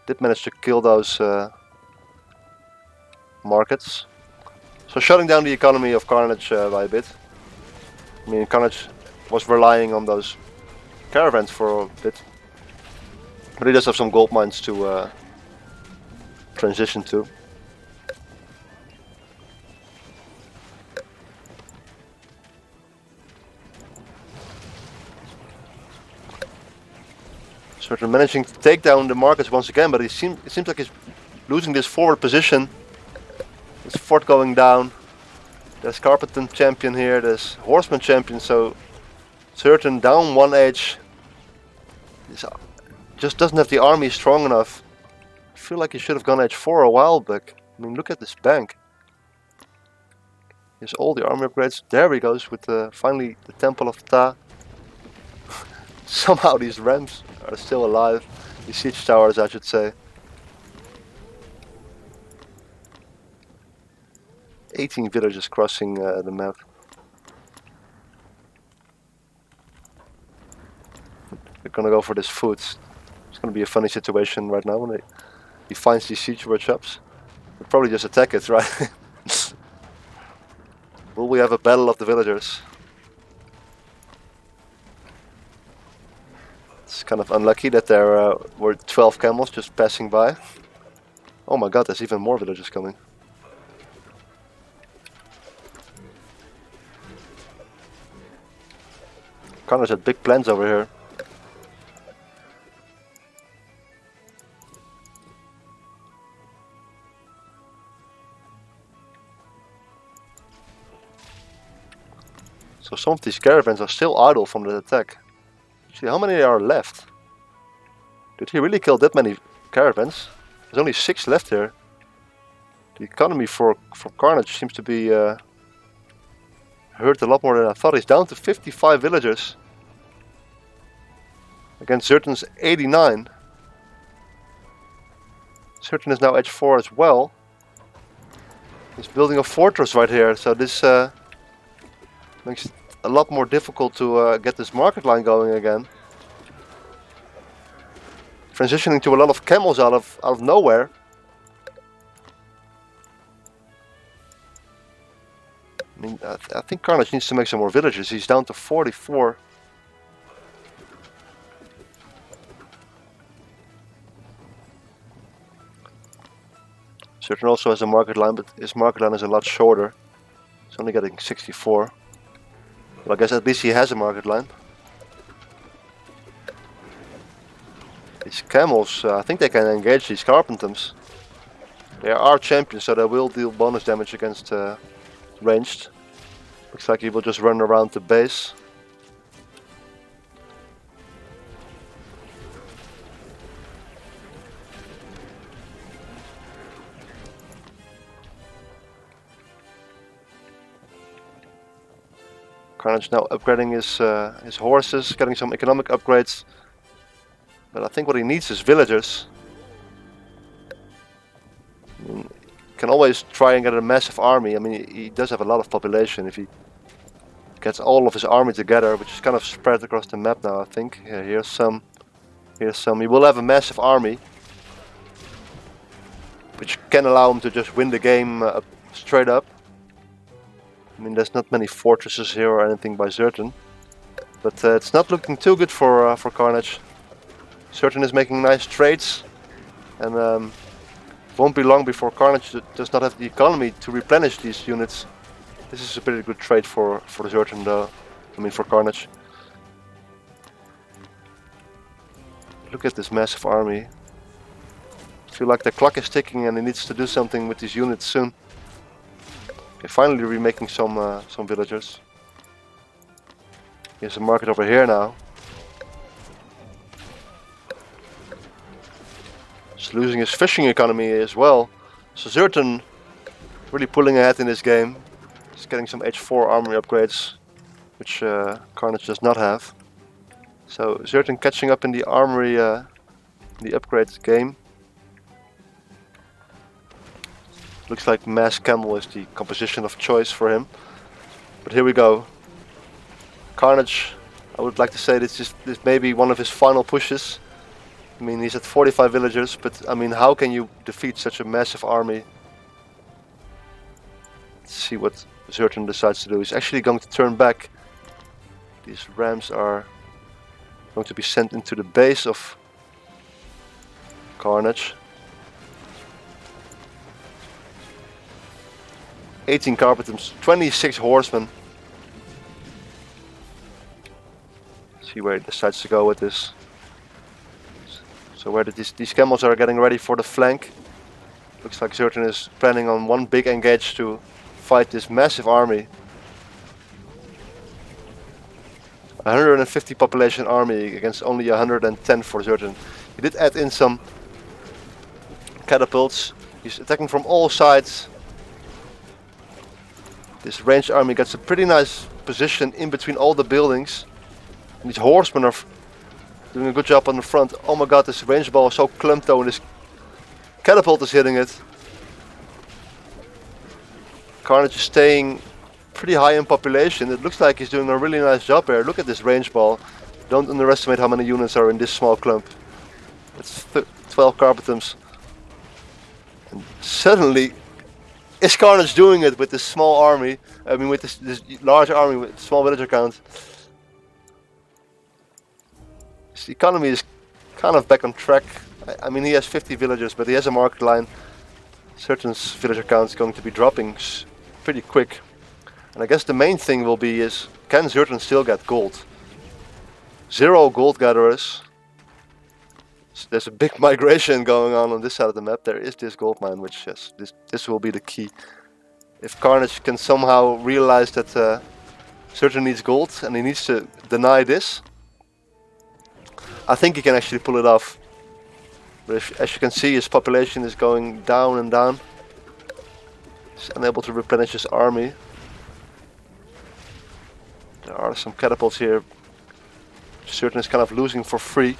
Did manage to kill those markets. So shutting down the economy of Carnage by a bit. I mean, Carnage was relying on those caravans for a bit. But he does have some gold mines to transition to. ZertoN managing to take down the markets once again, but it seems like he's losing this forward position. There's fort going down. There's Carpenton champion here. There's Horseman champion. So ZertoN down 1 age. Just doesn't have the army strong enough. I feel like he should have gone H4 a while back. I mean, look at this bank. Here's all the army upgrades. There he goes with finally the Temple of Ta. Somehow these rams are still alive. These siege towers, I should say. 18 villages crossing the map. They're gonna go for this food. It's gonna be a funny situation right now when he finds these siege workshops. They'll probably just attack it, right? Will we have a battle of the villagers? It's kind of unlucky that there were 12 camels just passing by. Oh my god, there's even more villagers coming. Carnage had big plans over here. So some of these caravans are still idle from the attack. See how many are left? Did he really kill that many caravans? There's only 6 left here. The economy for Carnage seems to be hurt a lot more than I thought. He's down to 55 villagers. Against ZertoN's 89. ZertoN is now H4 as well. He's building a fortress right here, so this makes it a lot more difficult to get this market line going again. Transitioning to a lot of camels out of nowhere. I mean, I think Carnage needs to make some more villages. He's down to 44. ZertoN also has a market line, but his market line is a lot shorter. He's only getting 64. Well, I guess at least he has a market line. These camels, I think they can engage these Carpentums. They are champions, so they will deal bonus damage against ranged. Looks like he will just run around the base. Carnage now upgrading his horses, getting some economic upgrades. But I think what he needs is villagers. I mean, he can always try and get a massive army. I mean, he does have a lot of population. If he gets all of his army together, which is kind of spread across the map now, I think. Yeah, here's some. Here's some. He will have a massive army, which can allow him to just win the game straight up. I mean, there's not many fortresses here or anything by ZertoN, but it's not looking too good for Carnage. ZertoN is making nice trades, and won't be long before Carnage does not have the economy to replenish these units. This is a pretty good trade for ZertoN, though. I mean, for Carnage. Look at this massive army. I feel like the clock is ticking, and he needs to do something with these units soon. Okay, finally remaking some villagers. Here's a market over here now. He's losing his fishing economy as well. So ZertoN Really pulling ahead in this game. He's getting some H4 armory upgrades, which Carnage does not have. So ZertoN catching up in the armory, the upgrade game. Looks like Mass Camel is the composition of choice for him. But here we go. Carnage, I would like to say this may be one of his final pushes. I mean, he's at 45 villagers, but I mean, how can you defeat such a massive army? Let's see what ZertoN decides to do. He's actually going to turn back. These rams are going to be sent into the base of Carnage. 18 carpetums, 26 horsemen. See where he decides to go with this. So where these camels are getting ready for the flank. Looks like ZertoN is planning on one big engage to fight this massive army. 150 population army against only 110 for ZertoN. He did add in some catapults. He's attacking from all sides. This ranged army gets a pretty nice position in between all the buildings. And these horsemen are doing a good job on the front. Oh my god, this range ball is so clumped though, and this catapult is hitting it. Carnage is staying pretty high in population. It looks like he's doing a really nice job here. Look at this range ball. Don't underestimate how many units are in this small clump. It's 12 carpetums. And suddenly, is Carnage doing it with this small army? I mean, with this large army with small villager count. His economy is kind of back on track. I mean, he has 50 villagers, but he has a market line. ZertoN's villager count is going to be dropping pretty quick. And I guess the main thing will be is, can ZertoN still get gold? 0 gold gatherers. So there's a big migration going on this side of the map. There is this gold mine, which yes, this will be the key. If Carnage can somehow realize that ZertoN needs gold and he needs to deny this, I think he can actually pull it off. But as you can see, his population is going down and down. He's unable to replenish his army. There are some catapults here. ZertoN is kind of losing for free.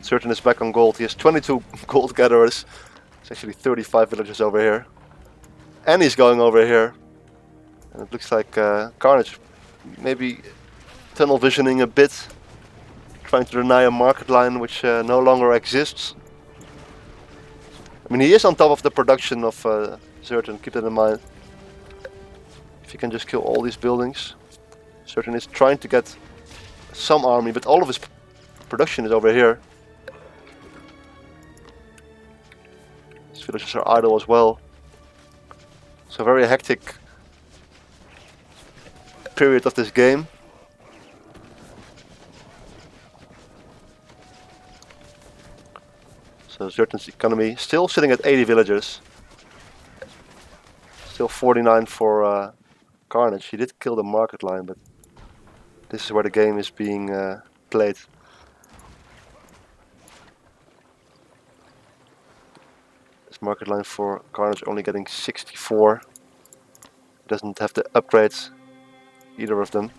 ZertoN is back on gold. He has 22 gold gatherers. It's actually 35 villagers over here. And he's going over here. And it looks like Carnage maybe tunnel visioning a bit. Trying to deny a market line which no longer exists. I mean, he is on top of the production of ZertoN, keep that in mind. If you can just kill all these buildings. ZertoN is trying to get some army, but all of his production is over here. His villagers are idle as well. So very hectic period of this game. So ZertoN's economy still sitting at 80 villagers. Still 49 for Carnage. He did kill the market line, but this is where the game is being played. This market line for Carnage only getting 64. Doesn't have the upgrades, either of them.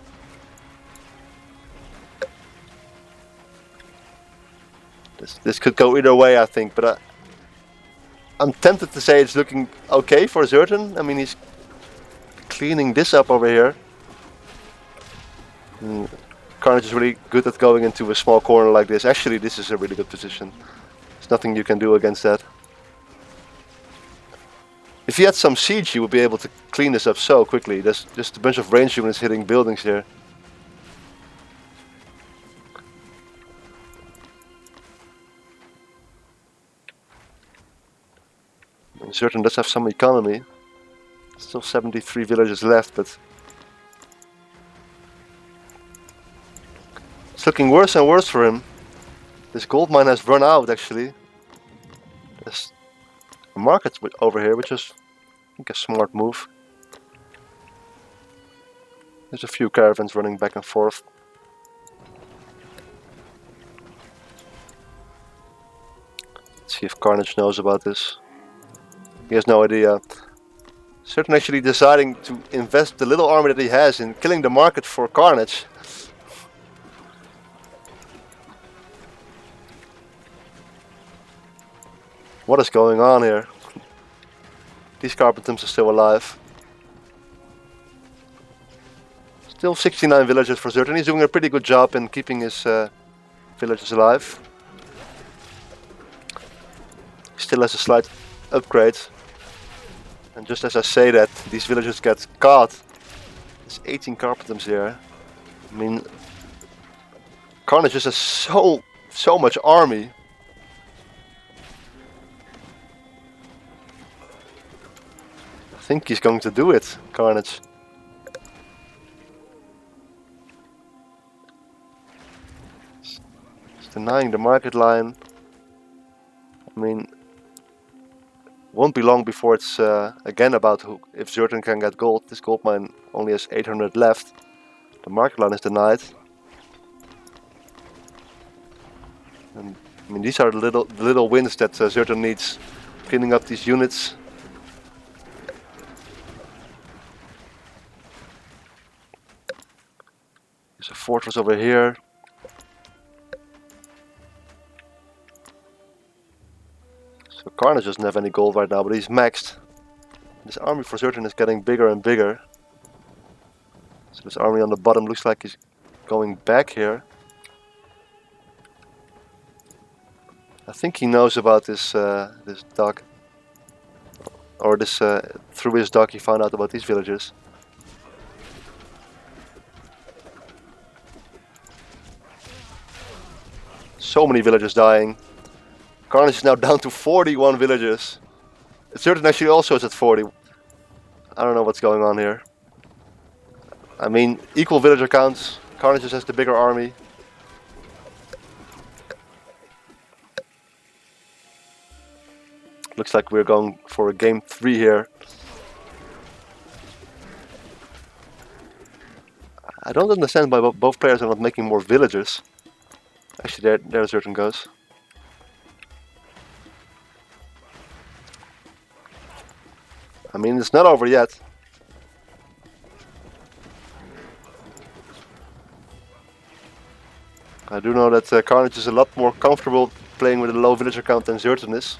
This could go either way, I think, but I'm tempted to say it's looking okay for ZertoN. I mean, he's cleaning this up over here. Carnage is really good at going into a small corner like this. Actually, this is a really good position. There's nothing you can do against that. If he had some siege, he would be able to clean this up so quickly. There's just a bunch of range units hitting buildings here. ZertoN does have some economy. Still 73 villages left, but it's looking worse and worse for him. This gold mine has run out, actually. There's a market over here, which is, I think, a smart move. There's a few caravans running back and forth. Let's see if Carnage knows about this. He has no idea. ZertoN actually deciding to invest the little army that he has in killing the market for Carnage. What is going on here? These Carpentums are still alive. Still 69 villagers for ZertoN. He's doing a pretty good job in keeping his villagers alive. Still has a slight upgrade. And just as I say that, these villagers get caught. There's 18 Carpentums here. I mean, Carnage just has so much army. I think he's going to do it, Carnage. He's denying the market line. I mean, won't be long before it's again about if ZertoN can get gold. This gold mine only has 800 left. The market line is denied. And, I mean, these are the little wins that ZertoN needs. Cleaning up these units. There's a fortress over here. So Carnage doesn't have any gold right now, but he's maxed. This army for ZertoN is getting bigger and bigger. So this army on the bottom looks like he's going back here. I think he knows about this this dock. Or this through his dock he found out about these villagers. So many villagers dying. Carnage is now down to 41 villagers. ZertoN actually also is at 40. I don't know what's going on here. I mean, equal villager counts. Carnage just has the bigger army. Looks like we're going for a game 3 here. I don't understand why both players are not making more villagers. Actually, there ZertoN goes. I mean, it's not over yet. I do know that Carnage is a lot more comfortable playing with a low villager count than ZertoN is.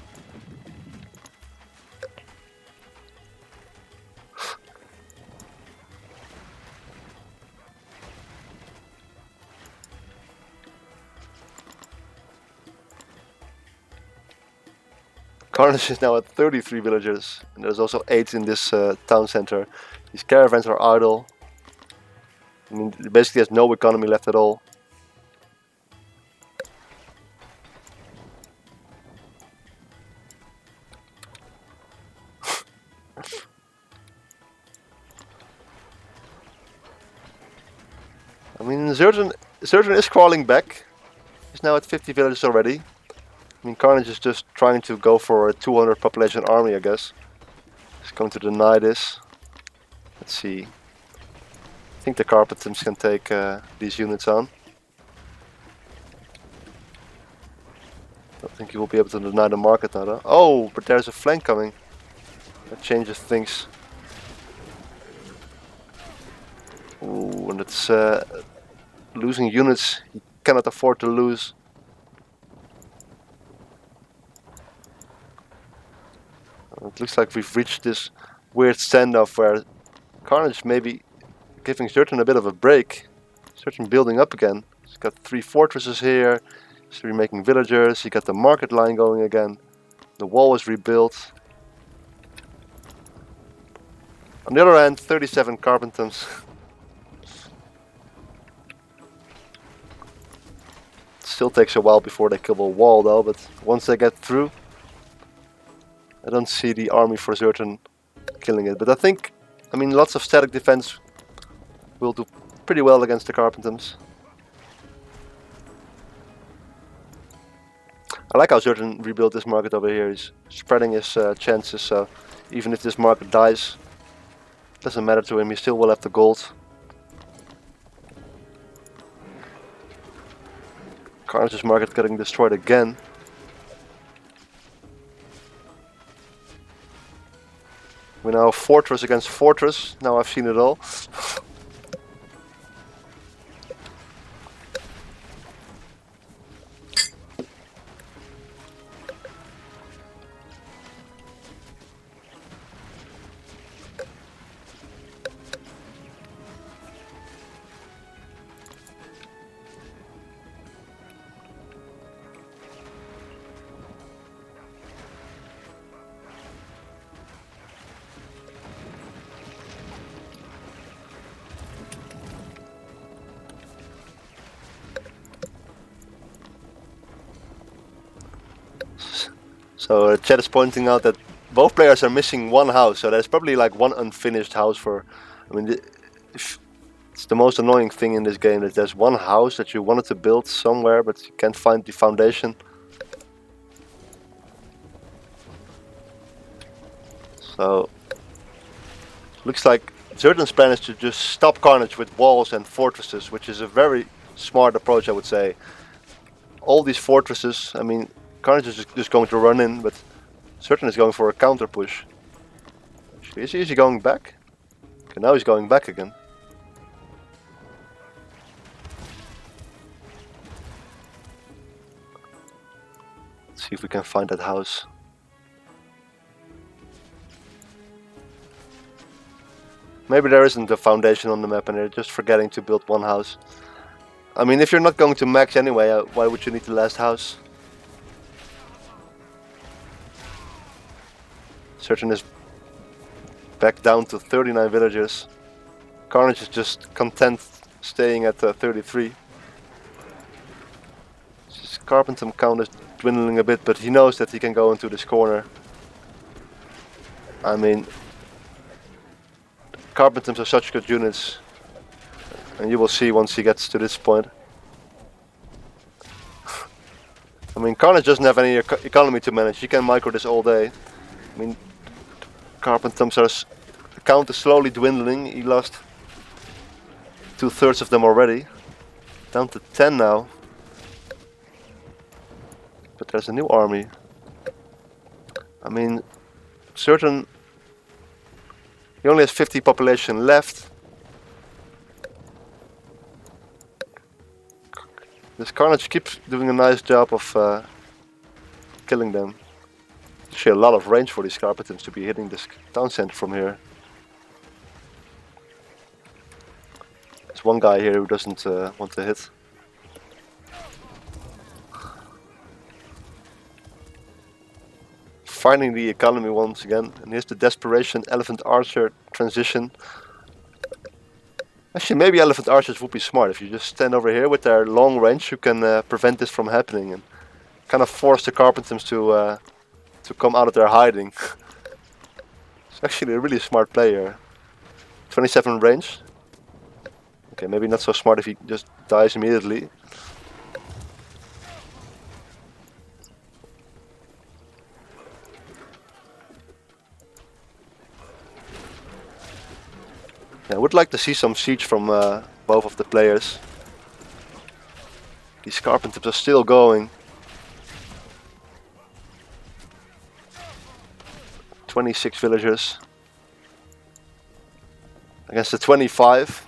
Carnage is now at 33 villagers, and there's also 8 in this town center. These caravans are idle. I mean, it basically has no economy left at all. I mean, ZertoN is crawling back. He's now at 50 villagers already. I mean, Carnage is just trying to go for a 200 population army, I guess. He's going to deny this. Let's see. I think the Carpentums can take these units on. Don't think he will be able to deny the market now, though. Oh, but there's a flank coming. That changes things. Ooh, and it's losing units he cannot afford to lose. It looks like we've reached this weird standoff where Carnage may be giving ZertoN a bit of a break. ZertoN building up again. He's got 3 fortresses here. He's remaking villagers. He got the market line going again. The wall is rebuilt. On the other hand, 37 Carpentums. Still takes a while before they kill the wall though, but once they get through, I don't see the army for ZertoN killing it. But I think, I mean, lots of static defense will do pretty well against the Carpentums. I like how ZertoN rebuilt this market over here. He's spreading his chances, so even if this market dies, it doesn't matter to him, he still will have the gold. Carnage's market getting destroyed again. We're now fortress against fortress. Now I've seen it all. So chat is pointing out that both players are missing one house, so there's probably like one unfinished house for... I mean, it's the most annoying thing in this game, that there's one house that you wanted to build somewhere, but you can't find the foundation. So, looks like ZertoN's plan is to just stop Carnage with walls and fortresses, which is a very smart approach, I would say. All these fortresses, I mean, Carnage is just going to run in, but ZertoN is going for a counter push. Is he going back? Okay, now he's going back again. Let's see if we can find that house. Maybe there isn't a foundation on the map and they're just forgetting to build one house. I mean, if you're not going to max anyway, why would you need the last house? ZertoN is back down to 39 villagers. Carnage is just content staying at 33. His carpenter count is dwindling a bit, but he knows that he can go into this corner. I mean, carpenters are such good units, and you will see once he gets to this point. I mean, Carnage doesn't have any economy to manage. He can micro this all day. I mean, carpenters are... The count is slowly dwindling. He lost 2/3 of them already. Down to 10 now. But there's a new army. I mean, ZertoN... He only has 50 population left. This Carnage keeps doing a nice job of killing them. Actually a lot of range for these carpenters to be hitting this town center from here. There's one guy here who doesn't want to hit. Finding the economy once again, and here's the desperation Elephant Archer transition. Actually, maybe Elephant Archers would be smart. If you just stand over here with their long range, you can prevent this from happening and kind of force the carpenters to come out of their hiding. It's actually a really smart player. 27 range. Okay, maybe not so smart if he just dies immediately. I would like to see some siege from both of the players. These carpenters are still going. 26 villagers against the 25.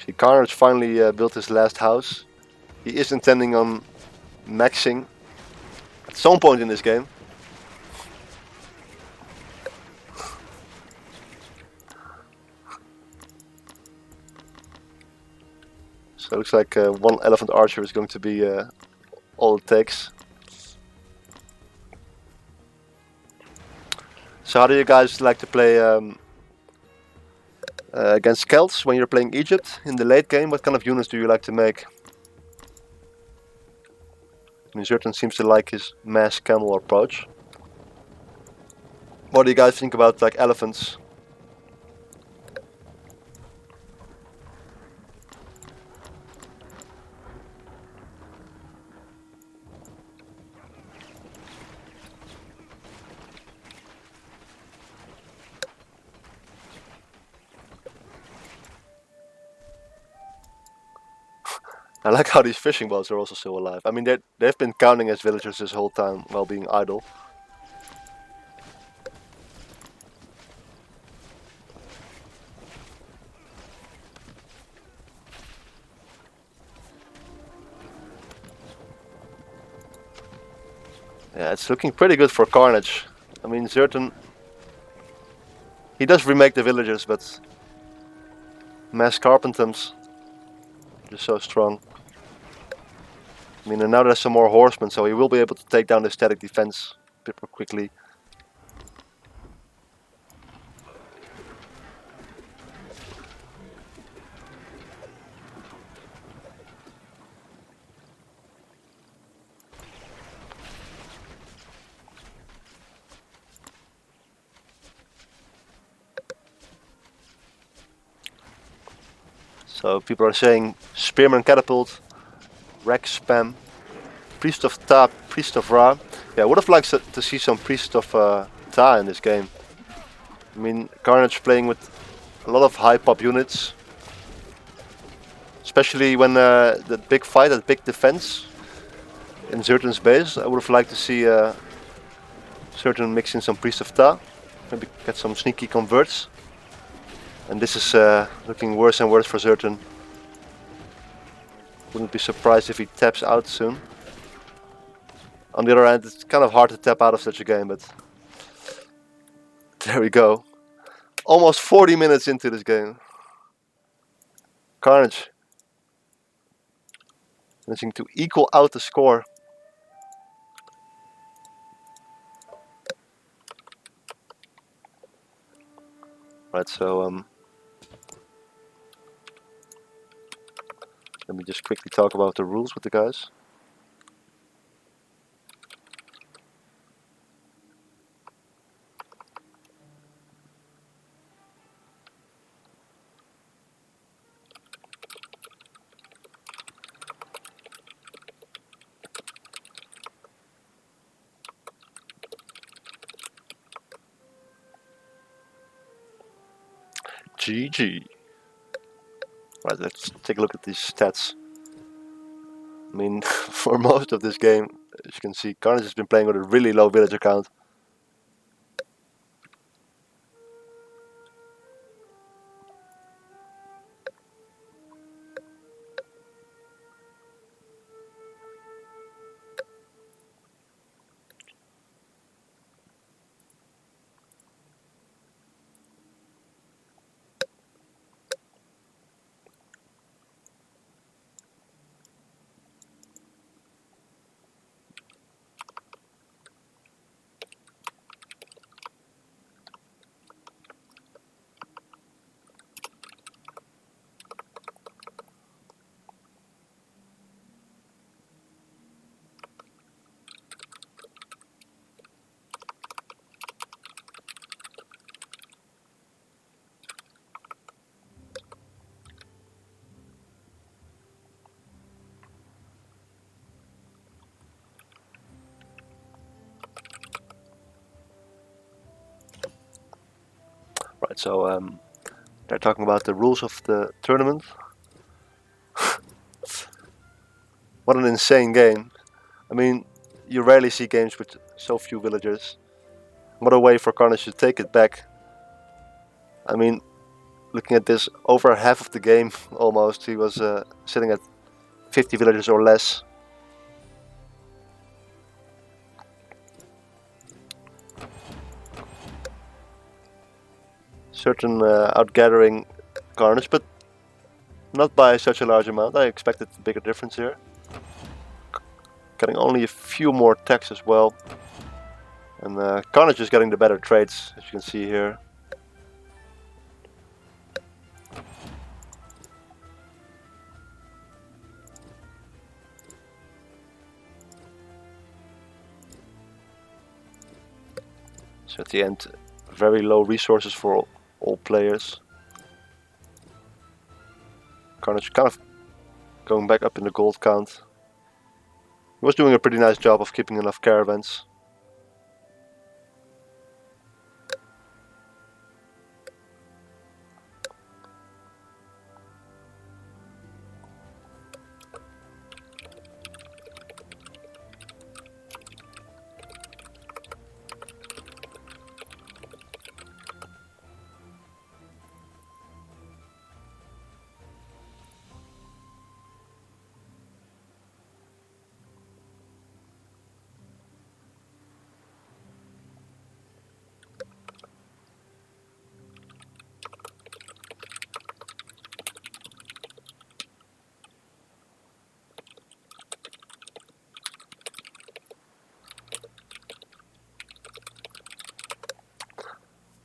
See, Carnage finally built his last house. He is intending on maxing at some point in this game. So it looks like one Elephant Archer is going to be all it takes. So how do you guys like to play against Celts when you're playing Egypt in the late game? What kind of units do you like to make? I mean, ZertoN seems to like his mass camel approach. What do you guys think about like elephants? I like how these fishing boats are also still alive. I mean, they've been counting as villagers this whole time while being idle. Yeah, it's looking pretty good for Carnage. I mean, ZertoN, he does remake the villagers, but mass carpentums just so strong. I mean, and now there's some more horsemen, so he will be able to take down the static defense a bit more quickly. So people are saying Spearman Catapult, Rex Spam, Priest of Ta, Priest of Ra. Yeah, I would have liked to see some Priest of Ta in this game. I mean, Carnage playing with a lot of high pop units. Especially when that big fight, that big defense in ZertoN's base. I would have liked to see ZertoN mix in some Priest of Ta. Maybe get some sneaky converts. And this is looking worse and worse for ZertoN. Wouldn't be surprised if he taps out soon. On the other hand, it's kind of hard to tap out of such a game, but there we go. Almost 40 minutes into this game. Carnage managing to equal out the score. Right, so let me just quickly talk about the rules with the guys. GG. Right, let's take a look at these stats. I mean, for most of this game, as you can see, Carnage has been playing with a really low villager count. Right, so they're talking about the rules of the tournament. What an insane game. I mean, you rarely see games with so few villagers. What a way for Carnage to take it back. I mean, looking at this, over half of the game almost, he was sitting at 50 villagers or less. ZertoN outgathering Carnage, but not by such a large amount. I expected a bigger difference here. Getting only a few more attacks as well. And Carnage is getting the better trades, as you can see here. So at the end, very low resources for all players. Carnage kind of going back up in the gold count. He was doing a pretty nice job of keeping enough caravans.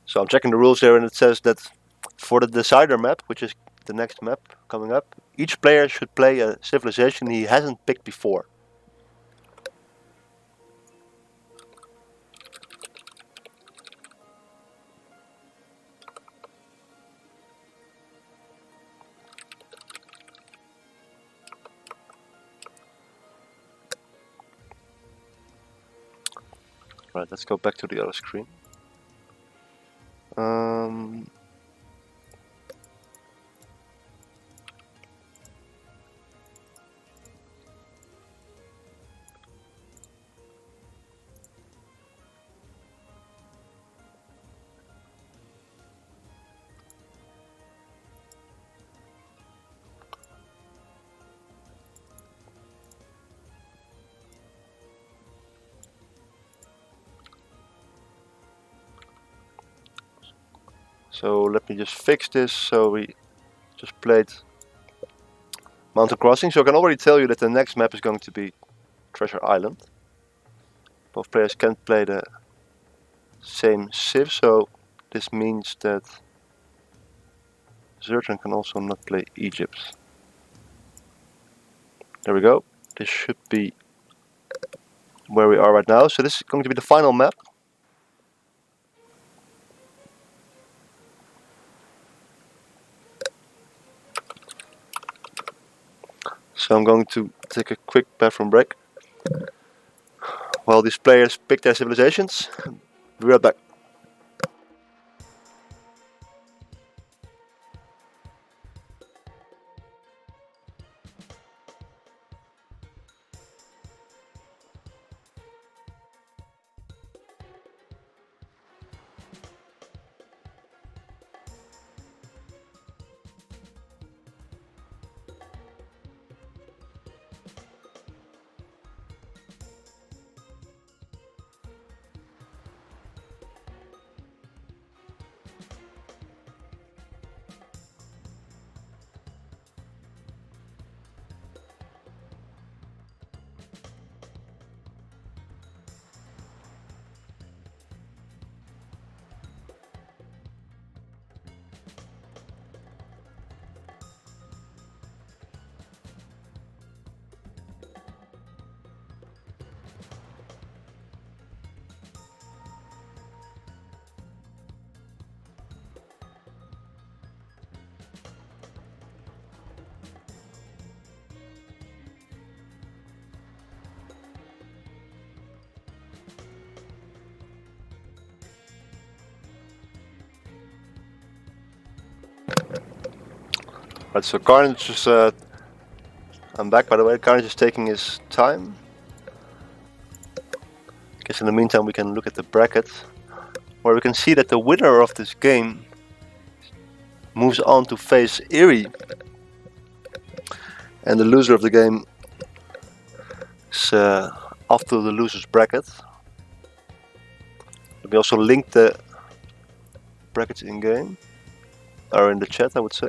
So I'm checking the rules here, and it says that for the decider map, which is the next map coming up, each player should play a civilization he hasn't picked before. Right, let's go back to the other screen. So let me just fix this. So we just played Mountain Crossing. So I can already tell you that the next map is going to be Treasure Island. Both players can't play the same civ, so this means that ZertoN can also not play Egypt. There we go. This should be where we are right now. So this is going to be the final map. So I'm going to take a quick bathroom break while these players pick their civilizations. Be right back. Right, so Carnage is, I'm back by the way. Carnage is taking his time. Guess in the meantime we can look at the bracket, where we can see that the winner of this game moves on to face Erie, and the loser of the game is off to the loser's bracket. Let me also link the brackets in game, or in the chat I would say.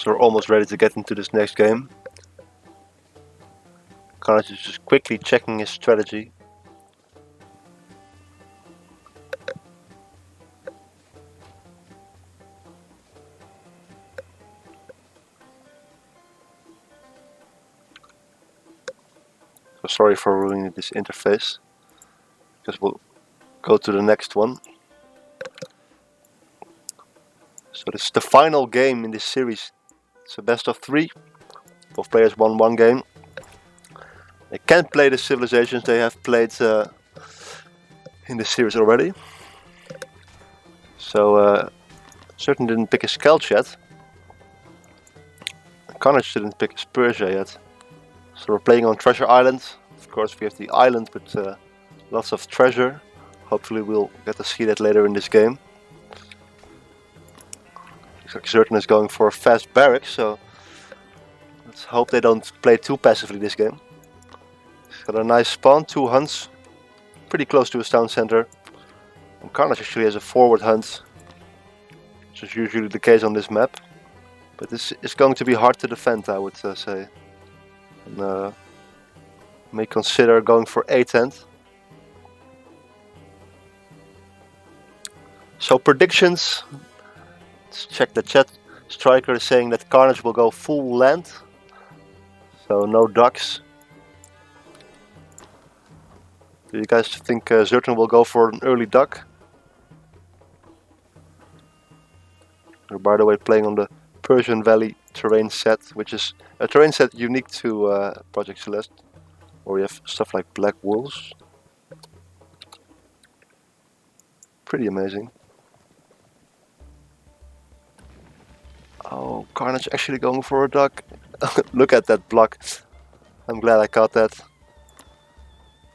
So we're almost ready to get into this next game. Carnage is just quickly checking his strategy. So sorry for ruining this interface, because we'll go to the next one. So this is the final game in this series. It's a best of 3. Both players won 1 game. They can't play the civilizations they have played in this series already. So ZertoN didn't pick his Kelch yet. Carnage didn't pick his Persia yet. So we're playing on Treasure Island. Of course we have the island with lots of treasure. Hopefully we'll get to see that later in this game. Looks like ZertoN is going for a fast barracks, so let's hope they don't play too passively this game. He's got a nice spawn, 2 hunts, pretty close to his town center. And Carnage actually has a forward hunt, which is usually the case on this map. But this is going to be hard to defend, I would say. And may consider going for A-tent. So predictions. Let's check the chat. Striker is saying that Carnage will go full land. So no ducks. Do you guys think ZertoN will go for an early duck? We're by the way playing on the Persian Valley terrain set, which is a terrain set unique to Project Celeste, where we have stuff like black wolves. Pretty amazing. Oh, Carnage actually going for a duck. Look at that block. I'm glad I caught that.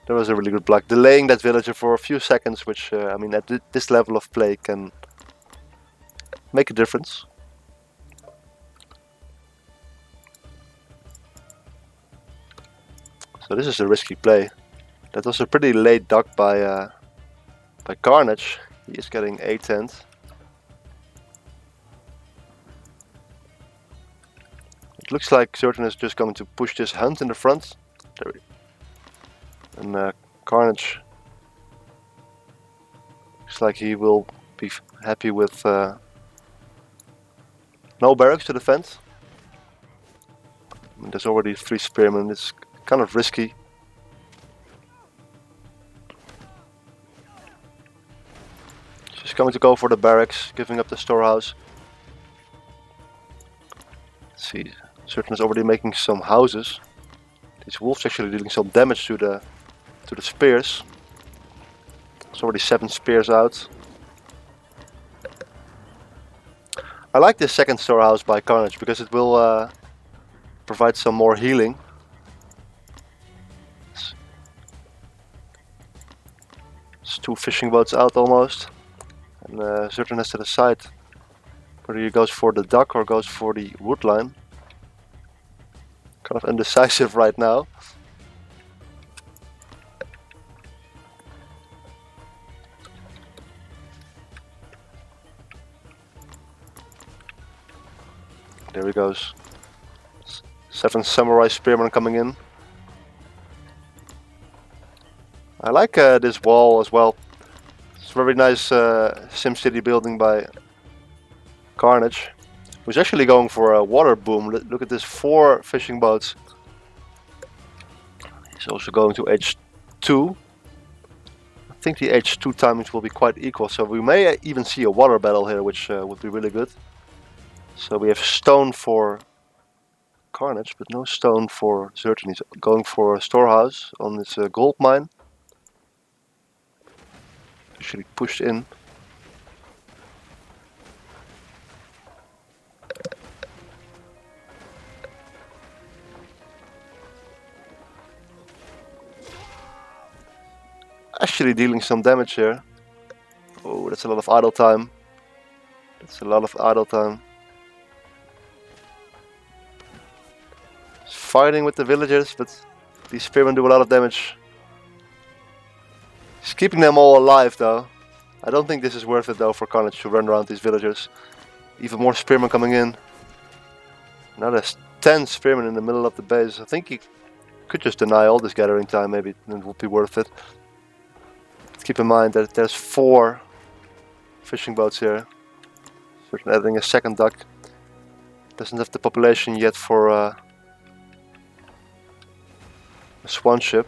That was a really good block. Delaying that villager for a few seconds, which, I mean, at this level of play can make a difference. So this is a risky play. That was a pretty late duck by Carnage. He is getting A-tent. It looks like ZertoN is just going to push this hunt in the front. And Carnage looks like he will be happy with no barracks to defend. I mean, there's already 3 spearmen. It's kind of risky. She's going to go for the barracks, giving up the storehouse. Let's see, ZertoN is already making some houses. These wolves actually dealing some damage to the spears. There's already 7 spears out. I like this second storehouse by Carnage because it will provide some more healing. It's 2 fishing boats out almost. And ZertoN has to decide whether he goes for the duck or goes for the wood line. Kind of indecisive right now. There he goes. 7 samurai spearmen coming in. I like this wall as well. It's very nice SimCity building by Carnage, who's actually going for a water boom. Look at this, 4 fishing boats. He's also going to H2. I think the H2 timings will be quite equal, so we may even see a water battle here, which would be really good. So we have stone for Carnage, but no stone for ZertoN. He's going for a storehouse on this gold mine. Actually pushed in. Actually dealing some damage here. Oh, that's a lot of idle time. That's a lot of idle time. He's fighting with the villagers, but these spearmen do a lot of damage. He's keeping them all alive though. I don't think this is worth it though for Carnage to run around these villagers. Even more spearmen coming in. Now there's 10 spearmen in the middle of the base. I think he could just deny all this gathering time, maybe it would be worth it. But keep in mind that there's 4 fishing boats here. ZertoN adding a second dock. Doesn't have the population yet for a swan ship.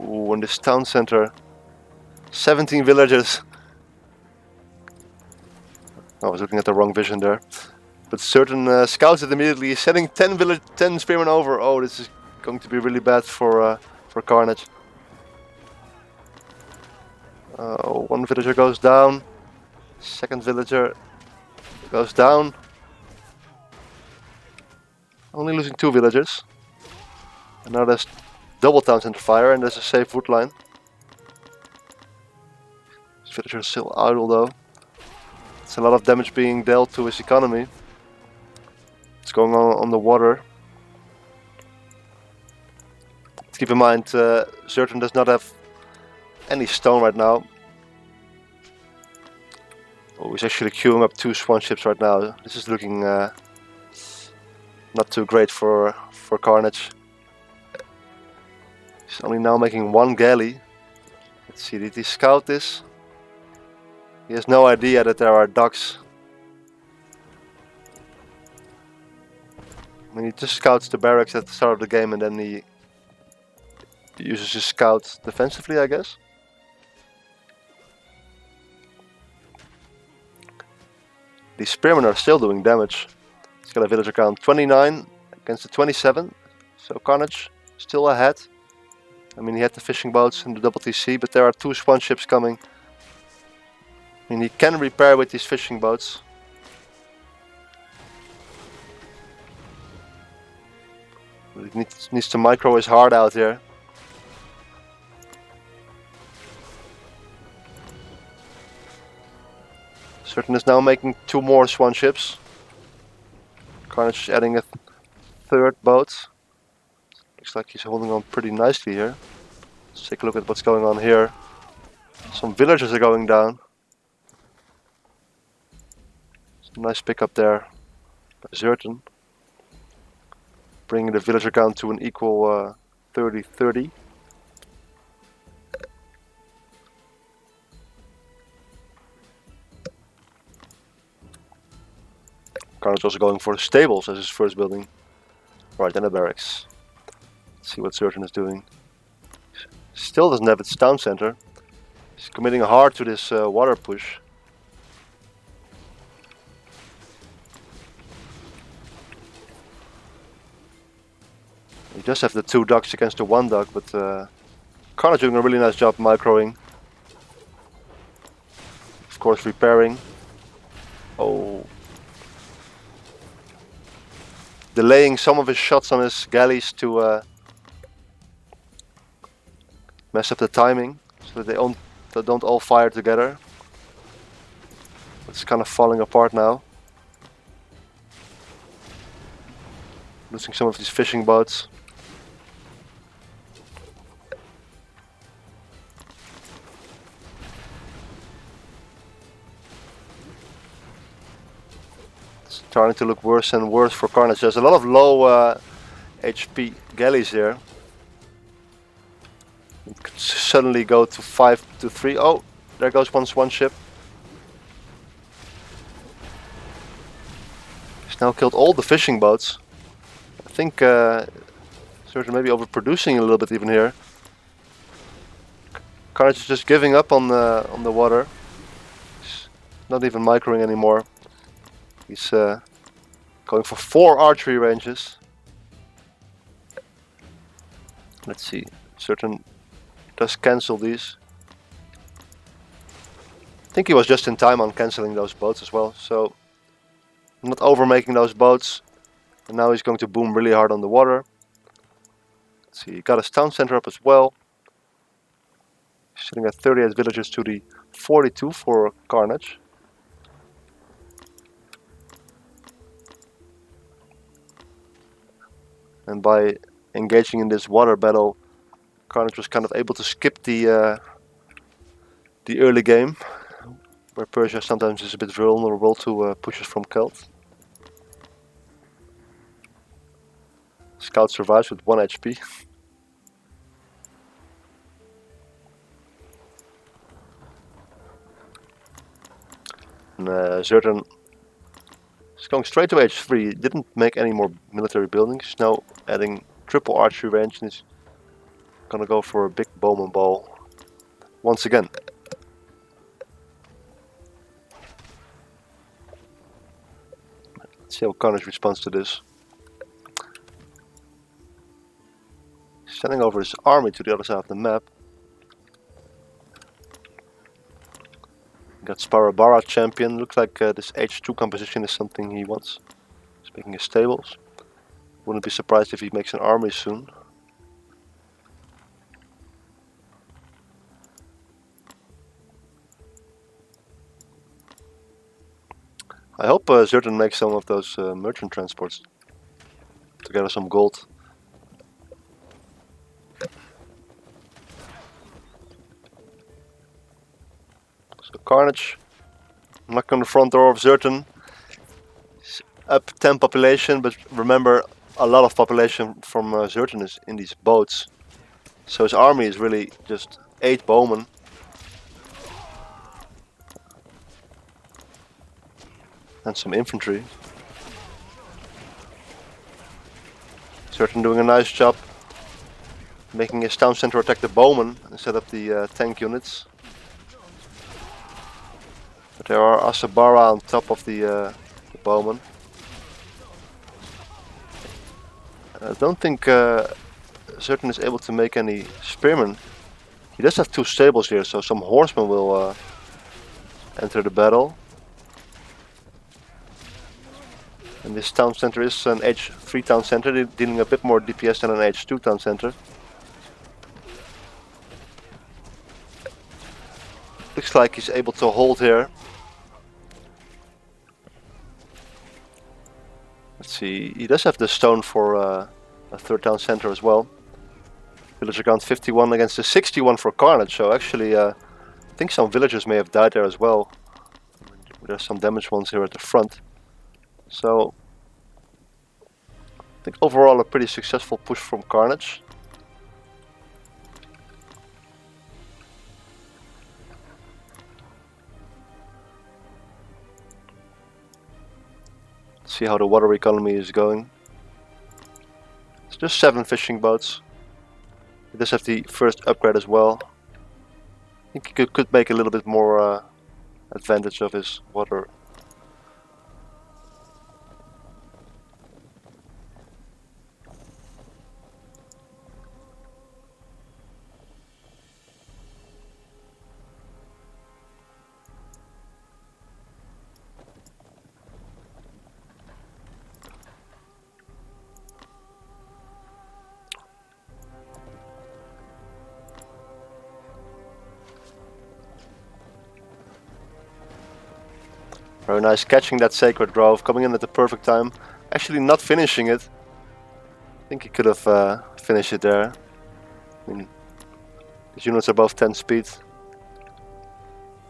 Ooh, in this town center, 17 villagers. I was looking at the wrong vision there. But ZertoN scouts it immediately, sending 10 spearmen over. Oh, this is going to be really bad for Carnage. One villager goes down. Second villager goes down. Only losing 2 villagers. And now there's double town center fire and there's a safe wood line. This villager is still idle though. It's a lot of damage being dealt to his economy. What's going on the water? Keep in mind, ZertoN does not have any stone right now. Oh, he's actually queuing up 2 swan ships right now. This is looking not too great for Carnage. He's only now making 1 galley. Let's see, did he scout this? He has no idea that there are docks. I mean, he just scouts the barracks at the start of the game and then he uses his scout defensively, I guess. These spearmen are still doing damage. He's got a villager count 29 against the 27. So Carnage still ahead. I mean, he had the fishing boats and the double TC, but there are 2 swan ships coming. I mean, he can repair with these fishing boats. But he needs to micro his heart out here. ZertoN is now making 2 more swan ships. Carnage is adding a 3rd boat. Looks like he's holding on pretty nicely here. Let's take a look at what's going on here. Some villagers are going down. Some nice pickup there by ZertoN. Bringing the villager count to an equal 30-30. Carnage also going for the stables as his first building. Right, and the barracks. Let's see what ZertoN is doing. Still doesn't have its town center. He's committing hard to this water push. He does have the 2 docks against the 1 dock, but Carnage doing a really nice job microing. Of course, repairing. Oh. Delaying some of his shots on his galleys to mess up the timing, so that they don't all fire together. It's kind of falling apart now. Losing some of these fishing boats. It's starting to look worse and worse for Carnage. There's a lot of low HP galleys here. It could suddenly go to 5-3. Oh, there goes one swan ship. He's now killed all the fishing boats. I think ZertoN may be overproducing a little bit even here. Carnage is just giving up on the water. He's not even microing anymore. He's going for 4 archery ranges. Let's see. ZertoN does cancel these. I think he was just in time on cancelling those boats as well. So not over making those boats. And now he's going to boom really hard on the water. Let's see, he got his town center up as well. He's sitting at 38 villagers to the 42 for Carnage. And by engaging in this water battle, Carnage was kind of able to skip the early game. where Persia sometimes is a bit vulnerable to pushes from Celt. Scout survives with 1 HP. And ZertoN is going straight to H3. He didn't make any more military buildings. He's now adding triple archery range and he's gonna go for a big bowman ball once again. Let's see how Carnage responds to this. He's sending over his army to the other side of the map. Got Sparabara champion. Looks like this H2 composition is something he wants. He's making his stables. Wouldn't be surprised if he makes an army soon. I hope ZertoN makes some of those merchant transports to gather some gold. So Carnage, knock on the front door of ZertoN. He's up 10 population, but remember a lot of population from ZertoN is in these boats. So his army is really just 8 bowmen. And some infantry. ZertoN doing a nice job making his town center attack the bowmen instead of the tank units. But there are Asabara on top of the bowmen. I don't think ZertoN is able to make any spearmen. He does have 2 stables here, so some horsemen will enter the battle. And this town center is an H3 town center, dealing a bit more DPS than an H2 town center. Looks like he's able to hold here. Let's see, he does have the stone for a 3rd town center as well. Villager count 51 against the 61 for Carnage, so actually I think some villagers may have died there as well. There's some damaged ones here at the front. So I think overall a pretty successful push from Carnage. Let's see how the water economy is going. It's just 7 fishing boats. He does have the first upgrade as well. I think he could make a little bit more advantage of his water. Very nice catching that Sacred Grove, coming in at the perfect time. Actually not finishing it. I think he could have finished it there. I mean, his units are both 10 speed.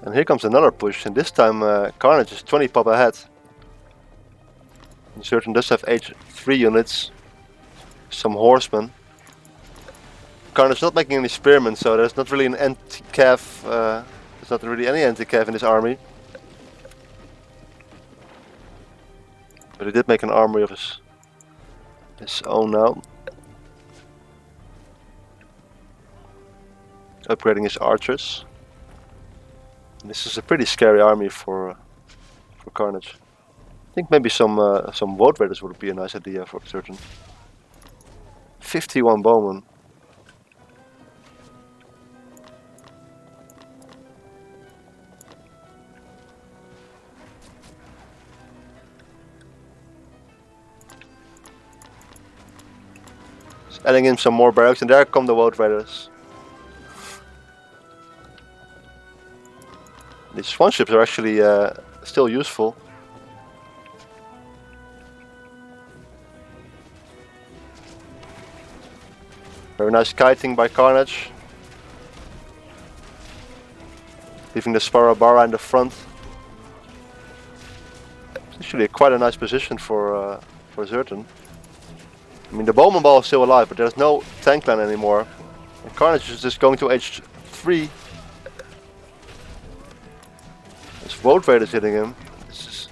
And here comes another push, and this time Carnage is 20 pop ahead. And ZertoN does have H3 units, some horsemen. Carnage not making any spearmen, so there's not really an anti-cav. There's not really any anti-cav in this army. But he did make an armory of his own now. Upgrading his archers. And this is a pretty scary army for Carnage. I think maybe some Woad Raiders would be a nice idea for ZertoN. 51 bowmen. Adding in some more barracks, and there come the Woad Raiders. These swan ships are actually still useful. Very nice kiting by Carnage. Leaving the Sparabara in the front. Actually, quite a nice position for ZertoN. I mean, the Bowman Ball is still alive, but there's no tank line anymore. And Carnage is just going to H3. His Vote Rate is hitting him. This is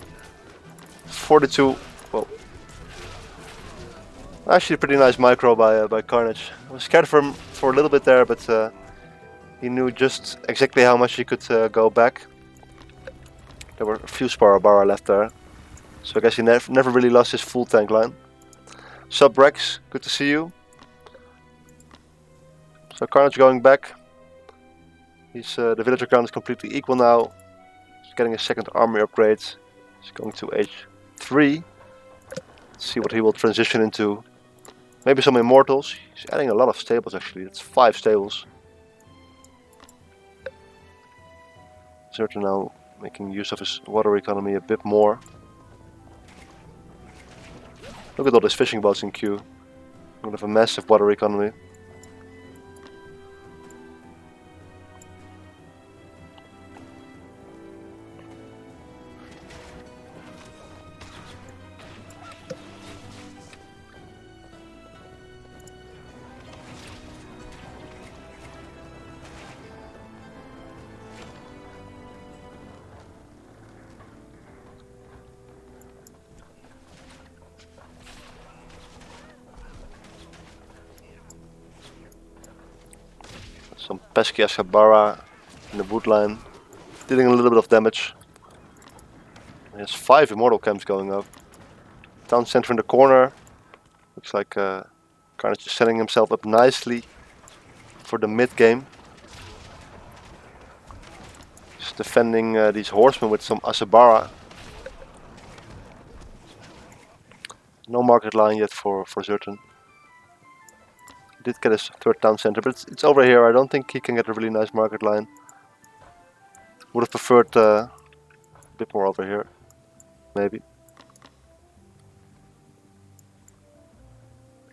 42. Well, actually, a pretty nice micro by Carnage. I was scared for him for a little bit there, but he knew just exactly how much he could go back. There were a few Sparabara left there, so I guess he never really lost his full tank line. Sup Rex, good to see you. So Carnage going back. He's the villager count is completely equal now. He's getting a second army upgrade. He's going to H3. Let's see what he will transition into. Maybe some immortals. He's adding a lot of stables actually. That's 5 stables. ZertoN now making use of his water economy a bit more. Look at all these fishing boats in queue. We have a massive water economy. Some pesky Ashabara in the wood line, dealing a little bit of damage. He has 5 immortal camps going up. Town center in the corner. Looks like Carnage is setting himself up nicely for the mid game. He's defending these horsemen with some Asabara. No market line yet for ZertoN. Did get his 3rd town center, but it's over here. I don't think he can get a really nice market line. Would have preferred a bit more over here, maybe.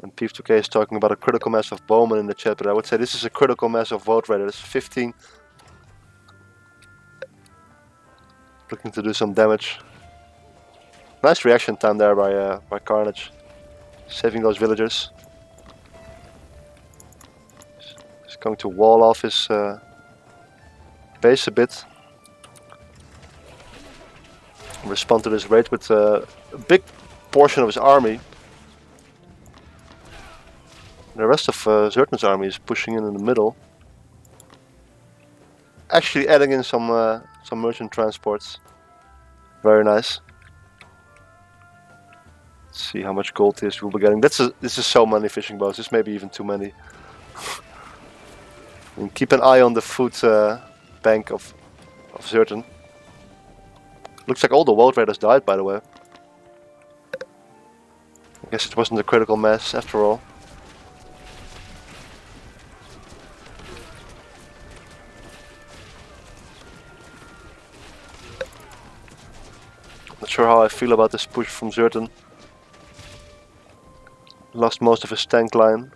And Pief2K is talking about a critical mass of bowmen in the chat, but I would say this is a critical mass of vote raiders. 15. Looking to do some damage. Nice reaction time there by Carnage, saving those villagers. Going to wall off his base a bit. Respond to this raid with a big portion of his army. The rest of ZertoN's army is pushing in the middle. Actually adding in some merchant transports. Very nice. Let's see how much gold this we'll be getting. This is so many fishing boats. This may be even too many. And keep an eye on the food bank of ZertoN. Looks like all the world raiders died, by the way. I guess it wasn't a critical mass after all. Not sure how I feel about this push from ZertoN. Lost most of his tank line.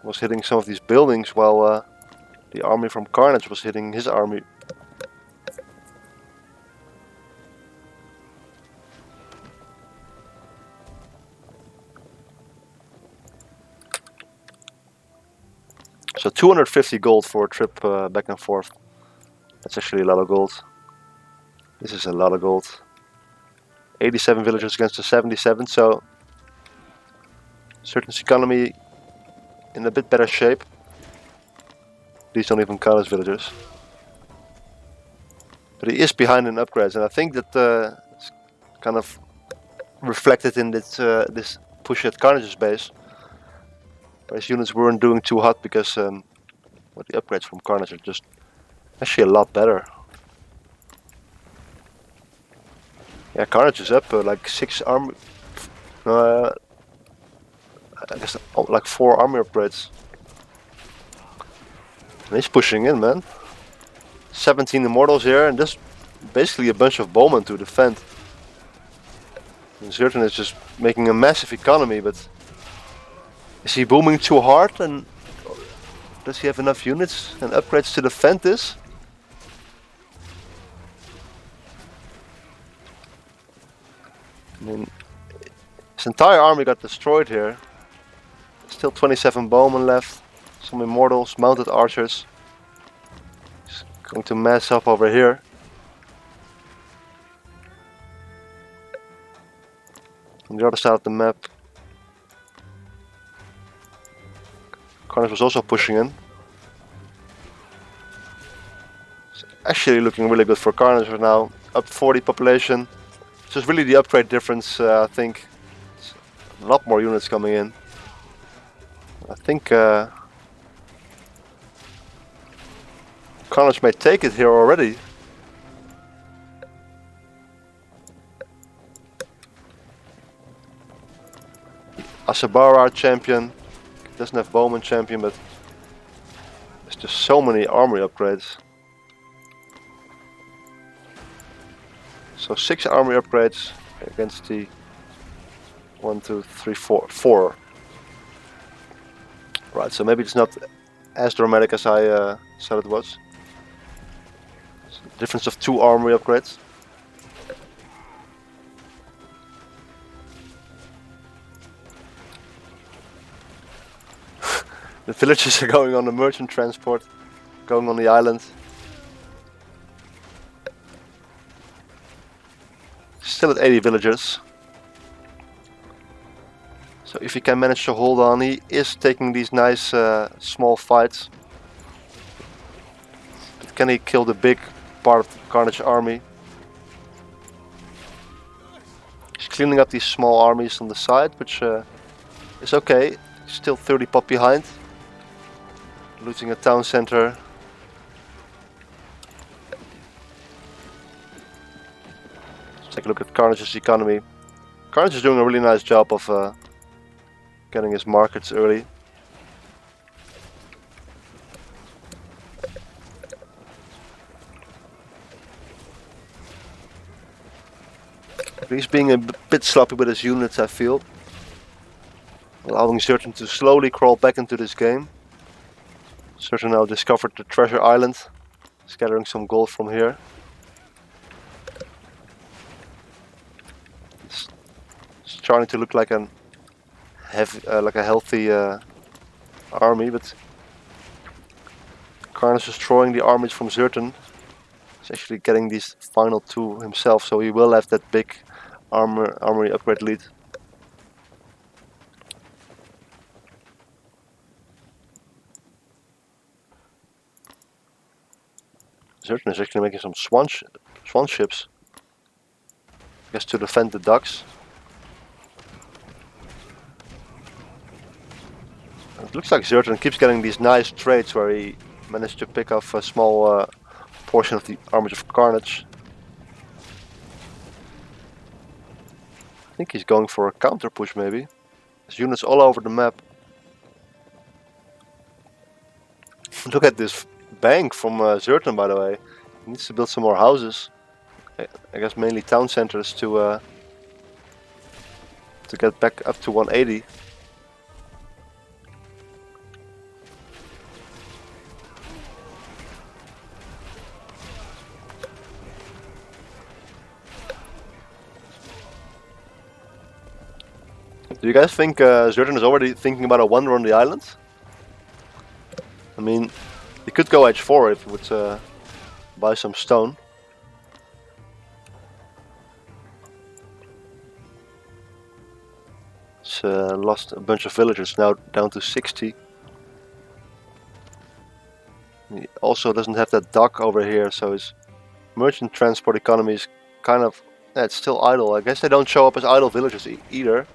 Was hitting some of these buildings while the army from Carnage was hitting his army. So 250 gold for a trip back and forth. That's actually a lot of gold. This is a lot of gold. 87 villagers against the 77, so ZertoN's economy in a bit better shape. These don't even count as villagers. But he is behind in upgrades, and I think that it's kind of reflected in this this push at Carnage's base. His units weren't doing too hot because well, the upgrades from Carnage are just actually a lot better. Yeah, Carnage is up like 6 army. I guess like 4 army upgrades. And he's pushing in, man. 17 immortals here, and just basically a bunch of bowmen to defend. And ZertoN is just making a massive economy, but is he booming too hard? And does he have enough units and upgrades to defend this? I mean, his entire army got destroyed here. Still 27 bowmen left. Some immortals, mounted archers. He's going to mass up over here. On the other side of the map, Carnage was also pushing in. It's actually looking really good for Carnage right now. Up 40 population. It's just really the upgrade difference, I think. It's a lot more units coming in. I think Carnage may take it here already. Asabara champion. Doesn't have bowman champion, but there's just so many armory upgrades. So 6 armory upgrades against the 1, 2, 3, 4. Right, so maybe it's not as dramatic as I said it was. It's a difference of 2 armory upgrades. The villagers are going on the merchant transport, going on the island. Still at 80 villagers. So if he can manage to hold on, he is taking these nice small fights. But can he kill the big part of the Carnage army? He's cleaning up these small armies on the side, which is okay. He's still 30 pop behind. Losing a town center. Let's take a look at Carnage's economy. Carnage is doing a really nice job of getting his markets early. He's being a bit sloppy with his units, I feel. Allowing ZertoN to slowly crawl back into this game. ZertoN now discovered the treasure island, scattering some gold from here. It's starting to look like a healthy army, but Carnage is destroying the armies from ZertoN. He's actually getting these final 2 himself, so he will have that big armory upgrade lead. ZertoN is actually making some swan ships. I guess to defend the docks. It looks like ZertoN keeps getting these nice trades where he managed to pick off a small portion of the armies of Carnage. I think he's going for a counter push maybe. There's units all over the map. Look at this bank from ZertoN, by the way. He needs to build some more houses. I guess mainly town centers to get back up to 180. Do you guys think ZertoN is already thinking about a wonder on the island? I mean, he could go h4 if he would buy some stone. It's lost a bunch of villagers, now down to 60. He also doesn't have that dock over here, so his merchant transport economy is kind of, it's still idle. I guess they don't show up as idle villagers either.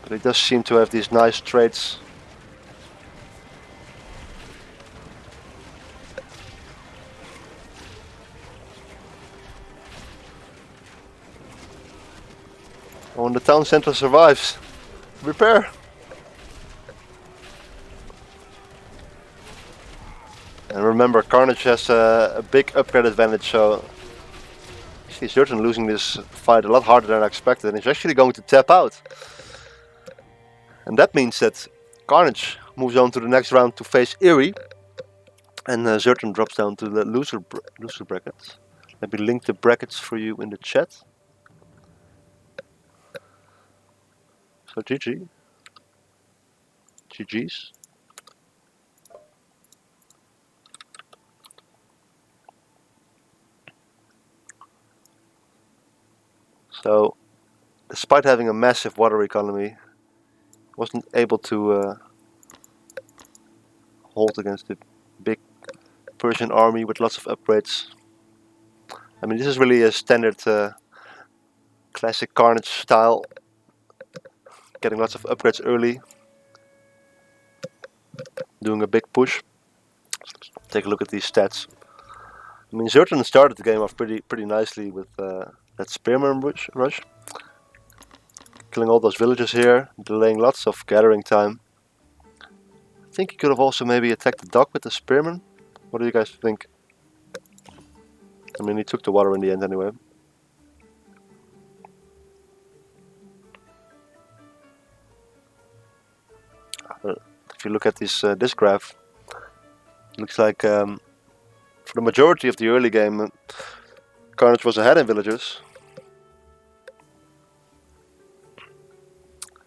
But he does seem to have these nice trades. When the town center survives, repair. And remember, Carnage has a big upgrade advantage, so he's certainly losing this fight a lot harder than I expected, and he's actually going to tap out. And that means that Carnage moves on to the next round to face Erie. And ZertoN drops down to the loser brackets. Let me link the brackets for you in the chat. So GG. GG's. So, despite having a massive water economy, wasn't able to hold against the big Persian army with lots of upgrades. I mean, this is really a standard classic Carnage style. Getting lots of upgrades early. Doing a big push. Take a look at these stats. I mean, ZertoN started the game off pretty nicely with that spearman rush. Killing all those villagers here, delaying lots of gathering time. I think he could have also maybe attacked the dock with the spearman. What do you guys think? I mean, he took the water in the end anyway. If you look at this graph, it looks like for the majority of the early game, Carnage was ahead in villagers.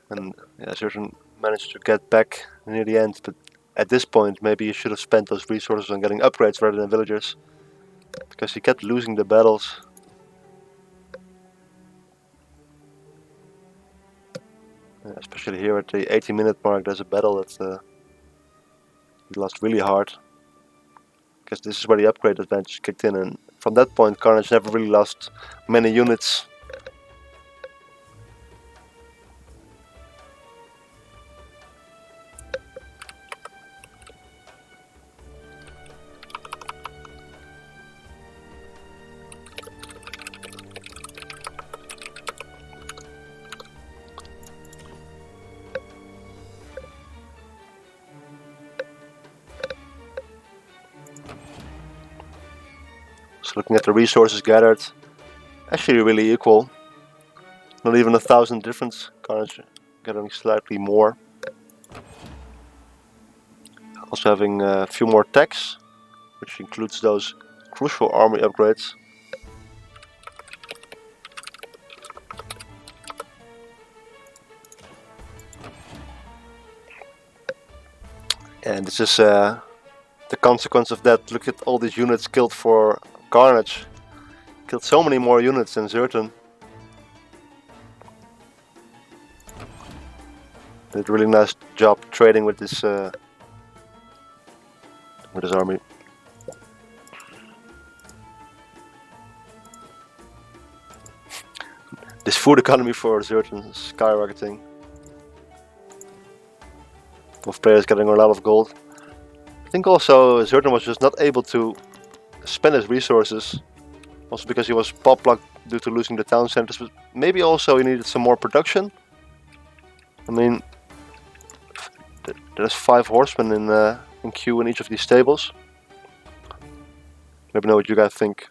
And yeah, ZertoN managed to get back near the end, but at this point maybe he should have spent those resources on getting upgrades rather than villagers, because he kept losing the battles. Especially here at the 80-minute mark, there's a battle that he lost really hard, because this is where the upgrade advantage kicked in, and from that point Carnage never really lost many units. So looking at the resources gathered, actually really equal. Not even 1,000 difference. Carnage gathering slightly more. Also having a few more techs, which includes those crucial army upgrades. And this is the consequence of that. Look at all these units killed for Carnage. Killed so many more units than ZertoN. Did a really nice job trading with this army. This food economy for ZertoN is skyrocketing. With players getting a lot of gold. I think also ZertoN was just not able to spend his resources. Also because he was pop blocked due to losing the town centers. But maybe also he needed some more production. I mean, there's 5 horsemen in queue in each of these stables. Let me know what you guys think.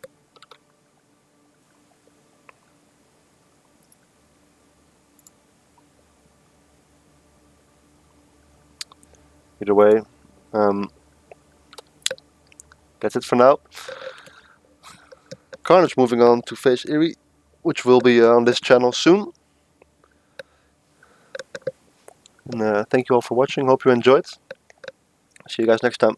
Either way, that's it for now. Carnage moving on to face Erie, which will be on this channel soon. And thank you all for watching, hope you enjoyed. See you guys next time.